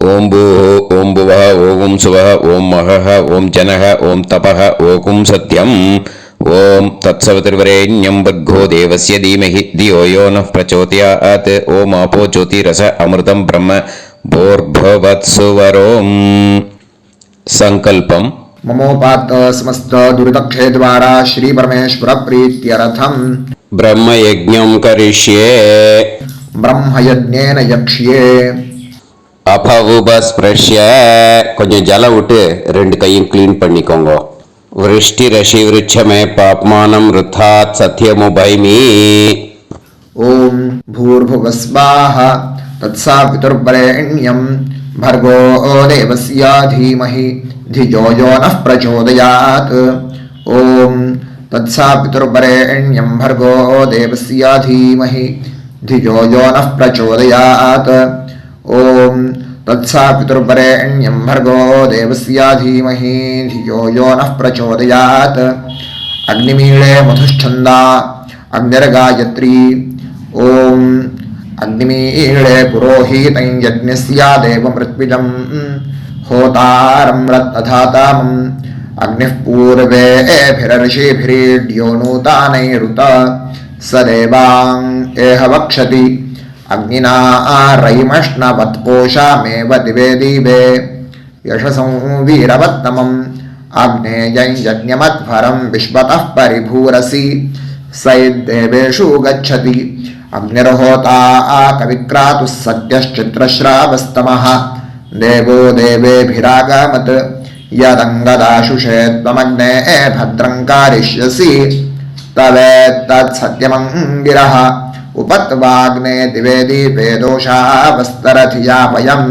ओं भूः, ओं भुवः, ओं सुवः, ओं महः, ओं जनः, ओं तपः, ओं सत्यम्. ओं तत्सवितुर्वरेण्यं भर्गो देवस्य धीमहि धियो यो नः प्रचोदयात्. ओं आपो ज्योतिरस अमृतं ब्रह्म भूर्भुवत्सुवरों. संकल्पम्. ममोपात्त समस्त दुरितक्षय द्वारा श्री परमेश्वर प्रीत्यर्थम ब्रह्म यज्ञं करिष्ये. ब्रह्मयज्ञेन यक्ष्ये. அபவுபஸ்பிரஷ்ய கொஞ்சம் ஜலம் விட்டு ரெண்டு கையும் க்ளீன் பண்ணிக்கோங்க. விருஷ்டி ரஷி விருட்சமே பாப்மானம் ருத்தாத் சத்யமுபைமி. ओम भूर्भुवस्वाः तत्सवितुर्वरेण्यं भर्गो देवस्य धीमहि धियो यो नः प्रचोदयात्. ओम तत्सवितुर्वरेण्यं भर्गो देवस्य धीमहि धियो यो नः प्रचोदयात्. ओम तत्सवितुर्वरेण्यं भर्गो देवस्य धीमहि धियो यो नः प्रचोदयात्. अग्निमीळे मधुश्छन्दा अग्निर्गायत्री. ओम अग्निमीळे पुरोहितं यज्ञस्य देवमृत्विजं होतारं रत्तधातामं अग्निः पूर्वेभिरर्षिभिरीड्यो नूतानैरुत स देवां एह वक्षति अग्निना रयिमष्णवत्पोषामेव दिवे दिवे यशसं वीरवत्तमम् आग्नेयं यज्ञमध्वरं विश्वतः परिभूरसि सैद्देवेषु गच्छति. अग्निर्होता कविक्रातुः सद्यश्चित्रश्रावस्तमः देवो देवेभिरागमत् यदङ्गदाशुषे त्वमग्ने भद्रं कारयिष्यसि तवेत्तत्सत्यमङ्गिरः उपत्वाग्ने दिवे दीपे दोषावस्तरधिया वयं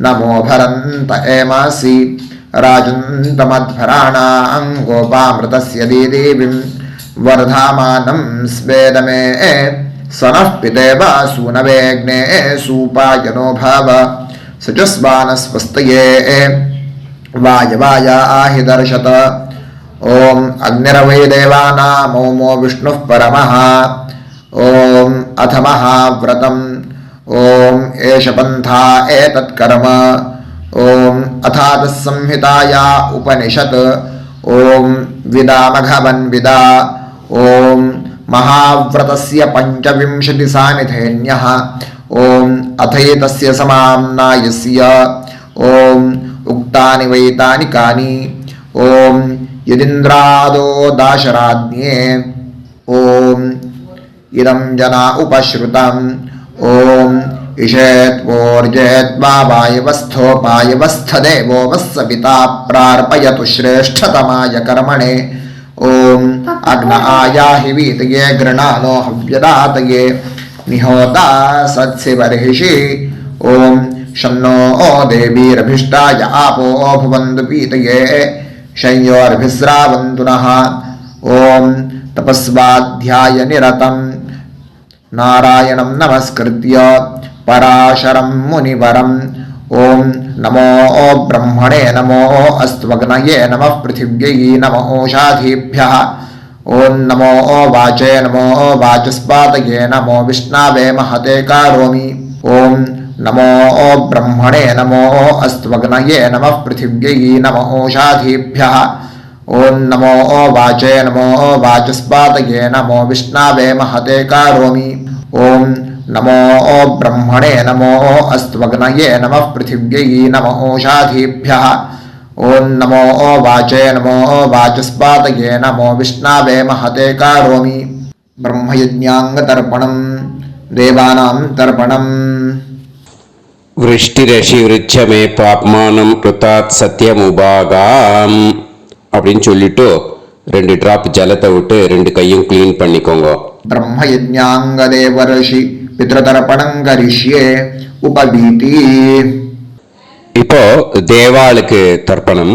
नमो भरन्त एमासि राजन्तमध्वराणां गोपामृतस्य दीदेवीं वर्धामानं स्वेदमे सनः पितेव सूनवेग्ने सूपायनो भव सुचस्वानस्वस्तये वायवायाहि दर्शत. ओम अग्निरवै देवानामोमो विष्णुः परमः. ओम अथ महाव्रतम् ॐ एष पन्था एतत्कर्म ॐ अथातः संहिताया उपनिषत् ॐ विदामघवन्विदा ॐ महाव्रतस्य पञ्चविंशतिसामिथेन्यः ॐ अथैतस्य समाम्नायस्य ॐ उक्तानि वैतानि कानि ॐ यदिन्द्रादो दाशराज्ञे ॐ इदं जना उपश्रुतम् ॐ इषेत्वोर्जेत्वा वायवस्थोपायवस्थदेवो वस्सविता प्रार्पयतु श्रेष्ठतमाय कर्मणे ॐ अग्न आयाहि वीतये गृणानो हव्यदातये निहोता सत्सिवर्हिषि ॐ शन्नो देवीरभिष्टाय आपो भुवन्तु पीतये शय्योर्भिस्रावन्तु नः ॐ तपस्वाध्याय निरतं नारायणं नमस्कृत्य पराशरं मुनिवरम् ॐ नमो ब्रह्मणे नमो अस्त्वग्नये नमः पृथिव्यै नमो ओषाधीभ्यः ॐ नमो वाचे नमो वाचस्पातये नमो विष्णवे महते कारोमि ॐ नमो ब्रह्मणे नमो अस्त्वग्नये नमः पृथिव्यै नमो ओषाधीभ्यः ॐ नमो वाचे नमो वाचस्पातये नमो विष्णवे महते कारोमि ॐ नमो ब्रह्मणे नमो अस्त्वग्नये नमः पृथिव्यै नमो ओषाधीभ्यः ॐ नमो वाचे नमो वाचस्पातये नमो विष्णवे महते कारोमि ब्रह्मयज्ञाङ्गतर्पणं देवानां तर्पणम् விருஷ்டிரஷி விருட்சமே பாப்மானம் ருதாத் சத்தியமுபாகாம் அப்படின்னு சொல்லிட்டு 2 டிராப் ஜலத்தை விட்டு 2 கையும் க்ளீன் பண்ணிக்கோங்க. ब्रह्मयज्ञाङ्गदेवर्षि पितृतर्पणं करिष्ये उपवीति. இப்போ தேவாளுக்கு தர்ப்பணம்.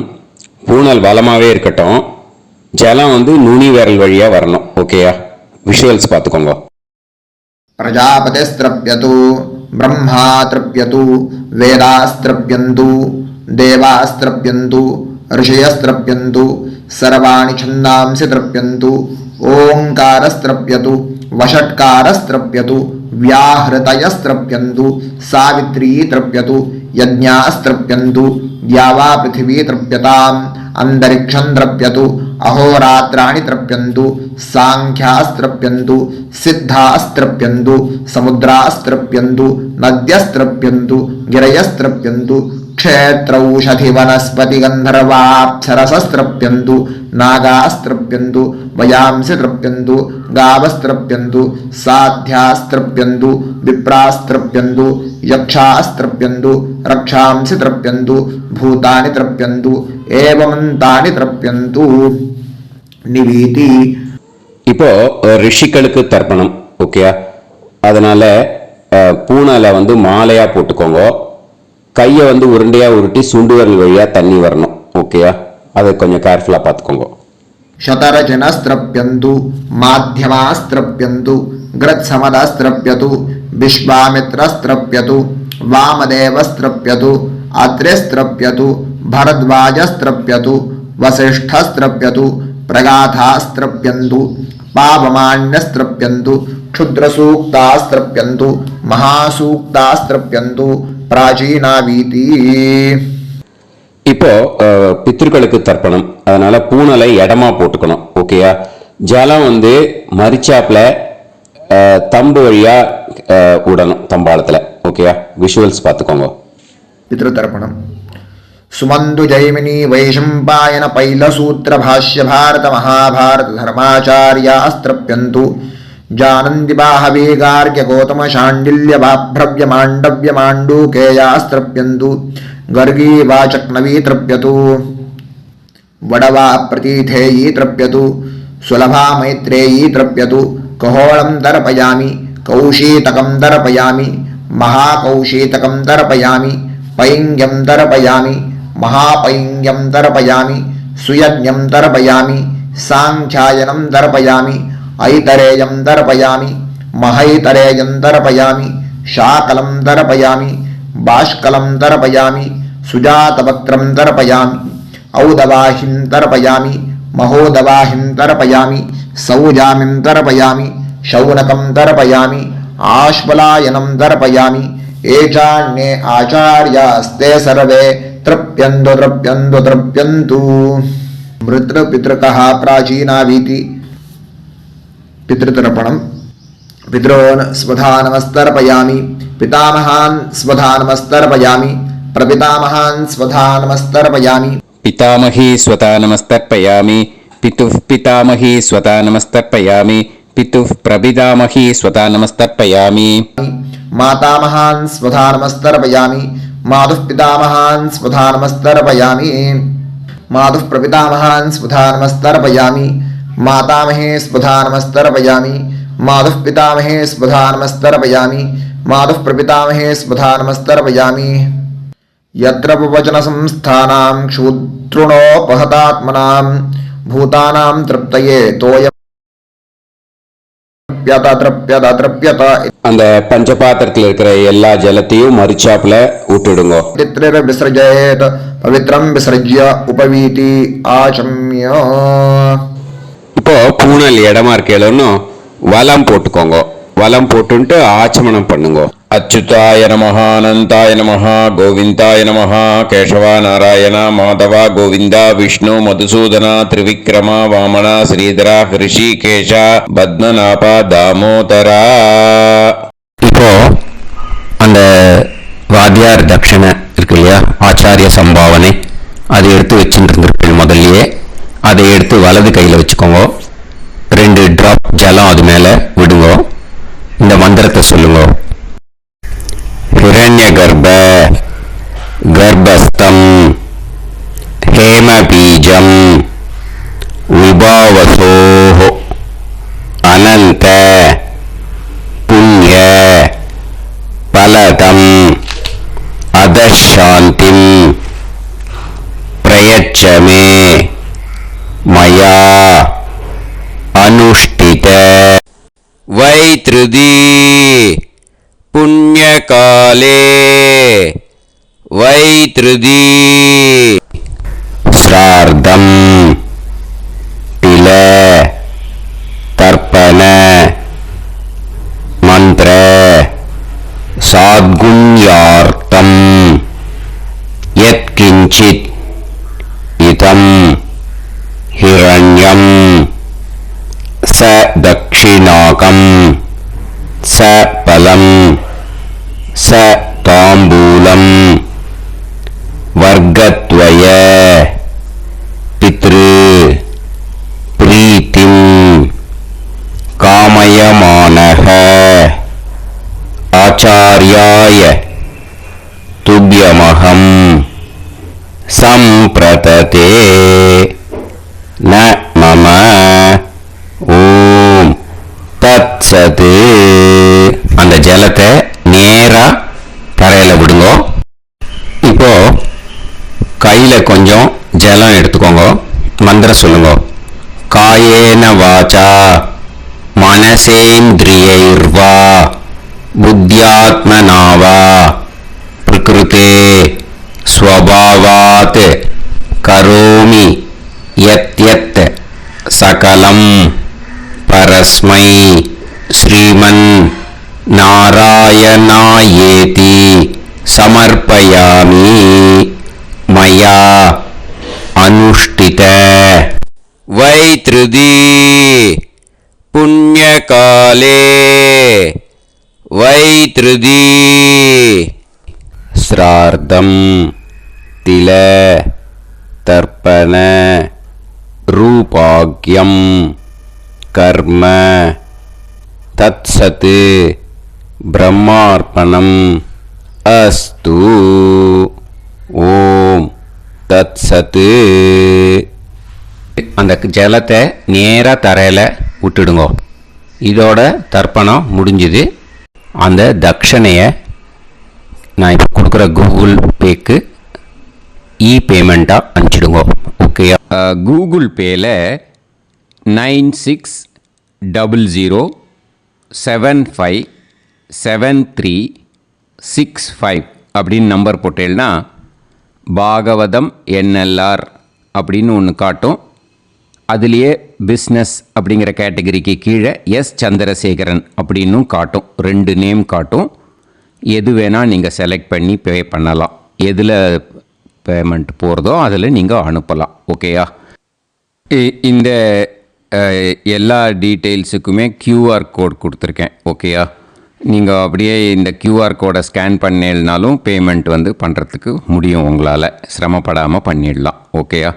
பூனல் வளமாவே இருக்கட்டும். ஜலம் வந்து நுனி விரல் வழியா வரணும். ஓகேயா? விஷுவல்ஸ் பார்த்துக்கோங்க. प्रजापतिस्त्रप्यतु ब्रह्मा तृप्यतु वेदास्त्रप्यन्तु देवास्त्रप्यन्तु ऋषयस्त्रप्यन्तु सर्वाणि छन्दांसि तृप्यन्तु ओङ्कारस्त्रप्यतु वषट्कारस्त्रप्यतु व्याहृतयस्त्रप्यन्तु सावित्री तृप्यतु यज्ञास्त्रप्यन्तु द्यावा पृथिवी तृप्यताम् अंतरिक्षं तृप्यतु अहोरात्राणि तृप्यन्तु सांख्यास्त्रप्यन्तु सिद्धास्त्रप्यन्तु समुद्रास्त्रप्यन्तु नद्यस्त्रप्यन्तु गिरयस्त्रप्यन्तु क्षेत्रौषधि वनस्पति गन्धर्वाप्सरसस्त्रप्यन्तु नागास्त्रप्यन्तु वयांसि तृप्यन्तु गावस्त्रप्यन्तु साध्यास्त्रप्यन्तु विप्रास्त्रप्यन्तु यक्षास्त्रप्यन्तु रक्षांसि तृप्यन्तु भूतानि तृप्यन्तु एवमन्तानि तृप्यन्तु निवीति. இப்போ ரிஷிகளுக்கு தர்ப்பணம். ஓகேயா? அதனால பூனலை வந்து மாலையா போட்டுக்கோங்க. கையை வந்து உருண்டையா உருட்டி சுண்டு விரல் வழியா தண்ணி வரணும். ஓகேயா? அதை கொஞ்சம் கேர்ஃபுல்லா பார்த்துக்கோங்க. शतरजनस्त्रप्यन्तु माध्यमास्त्रप्यन्तु ग्रत्समदस्त्रप्यतु विश्वामित्रस्त्रप्यतु वामदेवस्त्रप्यतु अत्रेस्त्रप्यतु भरद्वाजस्त्रप्यतु वसिष्ठस्त्रप्यतु प्रगाथास्त्रप्यन्तु पावमान्यस्त्रप्यन्तु क्षुद्रसूक्तास्त्रप्यन्तु महासूक्तास्त्रप्यन्तु प्राचीनावीति. இப்போ பித்ருக்களுக்கு தர்ப்பணம். அதனால பூனலை இடமா போட்டுக்கணும். ஓகேயா? ஜலம் வந்து மரிச்சாப்ல தம்பு வழியா விடணும் தம்பாளத்துல. ஓகேயா? விஷுவல்ஸ் பார்த்துக்கோங்க. पितृतर्पणम् सुमन्तु जैमिनी वैशम्पायन पैलसूत्र भाष्य भारत महाभारत धर्माचार्यास्त्रप्यन्तु जानन्ति बाहवे गार्ग्य गौतम शाण्डिल्य बाभ्रव्य माण्डव्य माण्डूकेयास्त्रप्यन्तु गर्गी वाचक्नवी तृप्यतु वडवा प्रतीथेयी तृप्यतु सुलभा मैत्रेयी तृप्यतु कहोळं तर्पयामि कौशीतकं तर्पयामि महाकौशीतकं तर्पयामि पैङ्ग्यं तर्पयामि महापैङ्ग्यं तर्पयामि सुयज्ञं तर्पयामि सांख्यायनं तर्पयामि ऐतरेयं तर्पयामि महैतरेयं तर्पयामि शाकलं तर्पयामि बाष्कलं तर्पयामि सुजातवक्त्रं तर्पयामि औदवाहिं तर्पयामि महोदवाहिं तर्पयामि सौजामिं तर्पयामि शौनकं तर्पयामि आश्वलायनं दर्पयामि एचान्ये आचार्यास्ते सर्वे तृप्यन्तु तृप्यन्तु तृप्यन्तु मृतृपितृकः प्राचीनावीति पितृतर्पणम् पितॄन् स्वधा नमस्तर्पयामि पितामहान् स्वधा नमस्तर्पयामि प्रपितामहान् स्वधा नमस्तर्पयामि पितामही स्वता नमस्तर्पयामि पितुः पितामही स्वता नमस्तर्पयामि पितुः प्रपितामही स्वता नमस्तर्पयामि मातामहान् स्वधा नमस्तर्पयामि मातुः पितामहान् स्वधा नमस्तर्पयामि मातुः प्रपितामहान् स्वधा नमस्तर्पयामि मातामहे स्वधा नमस्तर्पयामि मातुः पितामहे स्वधा नमस्तर्पयामि मातुः प्रपितामहे स्वधा नमस्तर्पयामि यत्र वचनसंस्थानां क्षुद्रुणोपहतात्मनां भूतानां तृप्तये तोयं तृप्यत तृप्यत அந்த பஞ்சபாத்திரத்தில் இருக்கிற எல்லா ஜலத்தையும் மறுச்சாப்புல விட்டுடுங்க. पितृर् विसृजेत पवित्रं विसृज्य उपवीति आचम्य இப்போ பூனல் இடமா இருக்கேன்னு வலம் போட்டுக்கோங்க. வலம் போட்டுன்ட்டு ஆச்சமனம் பண்ணுங்க. அச்சுதாய நமஹ அனந்தாய நமஹ கோவிந்தாய நமஹ கேசவா நாராயண மாதவா கோவிந்தா விஷ்ணு மதுசூதனா திரிவிக்ரமா வாமனா ஸ்ரீதரா ஹிருஷிகேஷா பத்மநாபா தாமோதரா. இப்போ அந்த வாத்தியார் தட்சணை இருக்கு இல்லையா, ஆச்சாரிய சம்பாவனை, அதை எடுத்து வச்சுட்டு இருந்திருப்பேன் முதல்லயே. அதை எடுத்து வலது கையில் வச்சுக்கோங்க. 2 டிராப் ஜலம் அது மேலே விடுங்க. இந்த மந்திரத்தை சொல்லுங்க. ஹிரண்ய கர்ப்ப கர்ப்பஸ்தம் ஹேமபீஜம் விபாவசோ அனந்த புண்ணிய பலதம் அதசாந்திம் பிரயச்சமே மயா அனுஷ்டித வைத்ருதி புண்ணியகாலே வைத்ருதி ஸ்ரார்த்தம் தில தர்ப்பண மந்திர சாத்குண்யார்த்தம் யத்கிஞ்சித் இதம் ஹிரண்யம் ச தக்ஷிணாகம் ச பலம் ச தாம்பூலம் வர்க்கத்வய பித்ரு பிரீத்திம் காமயமானஹ ஆச்சார்யாய துப்யமஹம் சம்பிரததே ந மம ஓம் தத்சது. அந்த ஜலத்தை நேரா தரையில விடுங்க. இப்போ கையில கொஞ்சம் ஜலம் எடுத்துக்கோங்க. மந்திரம் சொல்லுங்க. காயேன வாச்சா மனசேந்திரியைர்வா புத்தியாத்மனாவா பிரகிருதே ஸ்வபாவாத் கரோமி யத் யத் சகலம் பரஸ்மை ஸ்ரீமன் நாராயணாயேதி சமர்ப்பயாமி மயா அனுஷ்டித வைத்ருதி புண்ணியகாலே வைத்ருதி ஸ்ரார்த்தம் தில தர்ப்பண ரூபாக்யம் கர்ம தத்சத் பிரம்மார்ப்பணம் அஸ்து. ஓம் தத்சத். அந்த ஜலத்தை நேராக தரையில் விட்டுடுங்க. இதோட தர்ப்பணம் முடிஞ்சுது. அந்த தட்சணையை நான் இப்போ கொடுக்குற கூகுள் பேக்கு பேமெண்ட்டாக அனுப்பிச்சிடுங்க. ஓகேயா? கூகுள் பேயில் 9600757365 அப்படின்னு நம்பர் போட்டேன்னா பாகவதம் NLR அப்படின்னு ஒன்று காட்டும். அதுலேயே பிஸ்னஸ் அப்படிங்கிற கேட்டகரிக்கு கீழே எஸ் சந்திரசேகரன் அப்படின்னும் காட்டும். 2 நேம் காட்டும். எது வேணால் நீங்கள் செலக்ட் பண்ணி பே பண்ணலாம். எதில் பேமெண்ட் போகிறதோ அதில் நீங்கள் அனுப்பலாம். ஓகேயா? இந்த எல்லா டீட்டெயில்ஸுக்குமே QR கோட் கொடுத்துருக்கேன். ஓகேயா? நீங்கள் அப்படியே இந்த QR கோடை ஸ்கேன் பண்ணேல்னாலும் பேமெண்ட் பண்ணுறதுக்கு முடியும். உங்களால் சிரமப்படாமல் பண்ணிடலாம். ஓகேயா?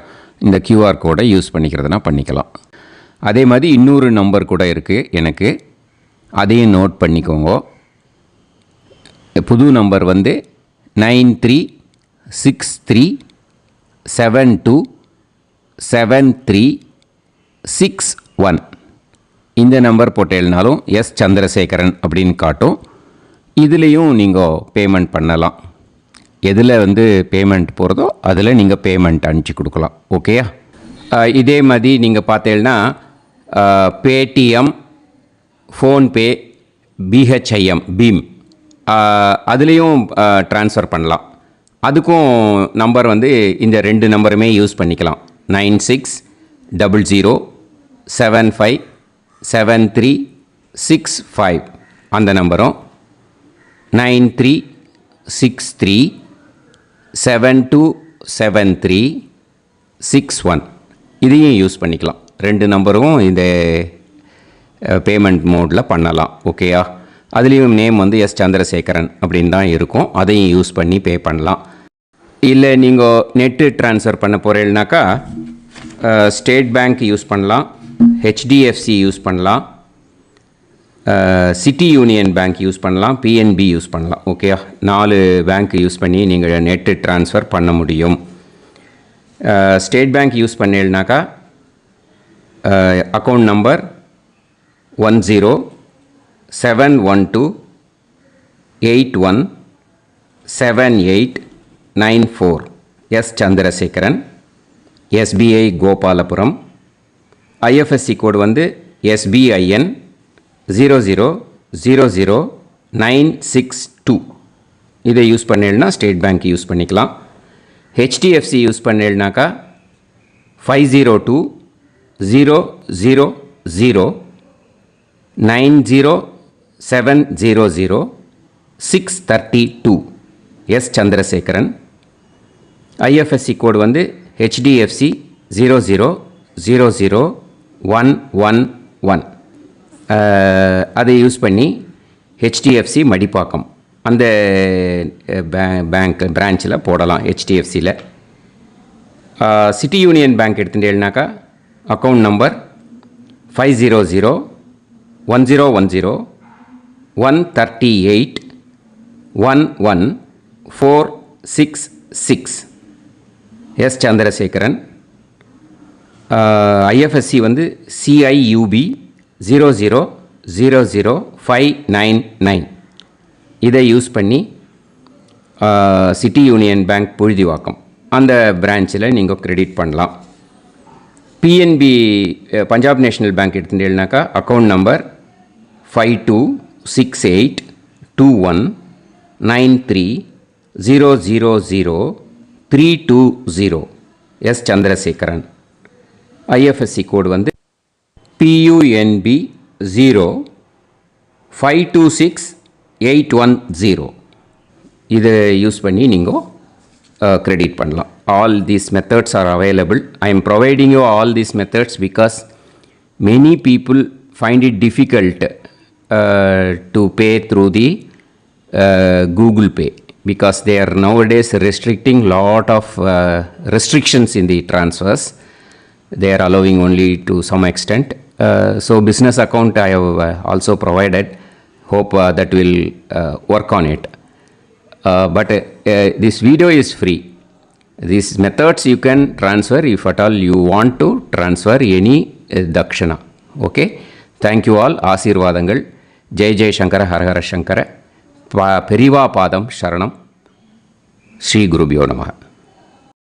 இந்த QR கோடை யூஸ் பண்ணிக்கிறதுனா பண்ணிக்கலாம். அதே மாதிரி இன்னொரு நம்பர் கூட இருக்குது எனக்கு, அதையும் நோட் பண்ணிக்கோங்க. புது நம்பர் 9363727361. இந்த நம்பர் போட்டேல்னாலும் எஸ் சந்திரசேகரன் அப்படின்னு காட்டும். இதுலேயும் நீங்கள் பேமெண்ட் பண்ணலாம். எதில் பேமெண்ட் போகிறதோ அதில் நீங்கள் பேமெண்ட் அனுப்பிச்சி கொடுக்கலாம். ஓகேயா? இதே மாதிரி நீங்கள் பார்த்தேன்னா பேடிஎம், ஃபோன்பே, பிஹெச்ஐஎம், பீம் அதுலேயும் ட்ரான்ஸ்ஃபர் பண்ணலாம். அதுக்கும் நம்பர் இந்த 2 நம்பருமே யூஸ் பண்ணிக்கலாம். 9600757365 அந்த நம்பரும் 9363727361 இதையும் யூஸ் பண்ணிக்கலாம். 2 நம்பரும் இந்த பேமெண்ட் மோடில் பண்ணலாம். ஓகேயா? அதுலேயும் நேம் எஸ் சந்திரசேகரன் அப்படின்னு தான் இருக்கும். அதையும் யூஸ் பண்ணி பே பண்ணலாம். இல்லை நீங்கள் நெட்டு ட்ரான்ஸ்ஃபர் பண்ண போகிறீங்கனாக்கா ஸ்டேட் பேங்க் யூஸ் பண்ணலாம், ஹெச்டிஎஃப்சி யூஸ் பண்ணலாம், சிட்டி யூனியன் பேங்க் யூஸ் பண்ணலாம், பிஎன்பி யூஸ் பண்ணலாம். ஓகேயா? 4 பேங்க் யூஸ் பண்ணி நீங்கள் நெட்டு ட்ரான்ஸ்ஃபர் பண்ண முடியும். ஸ்டேட் பேங்க் யூஸ் பண்ணீங்கனாக்கா account number 1071281789 S Chandrasekaran, SBI Gopalapuram. IFSC code SBIN 0000962. இதை யூஸ் பண்ணேன்னா ஸ்டேட் பேங்க் யூஸ் பண்ணிக்கலாம். ஹெச்டிஎஃப்சி யூஸ் பண்ணேன்னாக்கா 5020090700 S Chandrasekaran. IFSC code HDFC 0000111. அதை யூஸ் பண்ணி HDFC மடிப்பாக்கம் அந்த பேங்க் பிரான்ச்சில் போடலாம். HDFCயில் சிட்டி யூனியன் பேங்க் எடுத்துட்டேன்னாக்கா account number 500101013811466 S Chandrasekaran. IFSC CIUB 0000599. இதை யூஸ் பண்ணி சிட்டி யூனியன் பேங்க் புழுதிவாக்கம் அந்த பிரான்ச்சில் நீங்கள் கிரெடிட் பண்ணலாம். பிஎன்பி பஞ்சாப் நேஷ்னல் பேங்க் எடுத்துட்டேன்னாக்கா account number 52682193000320 S Chandrasekaran. IFSC code PUNB 0526810. இதை யூஸ் பண்ணி நீங்கள் கிரெடிட் பண்ணலாம். All these methods are available. I am providing you all these methods because many people find it difficult to pay through the Google Pay because they are nowadays restricting lot of restrictions in the transfers. They are allowing only to some extent. So business account I have also provided. Hope that will work on it. But this video is free. These methods you can transfer if at all you want to transfer any dakshana. Okay. Thank you all. Aasirvadangal. Jai Jai Shankara Har Har Shankara. Periva Padam Sharanam. Shri Gurubhyo Namaha.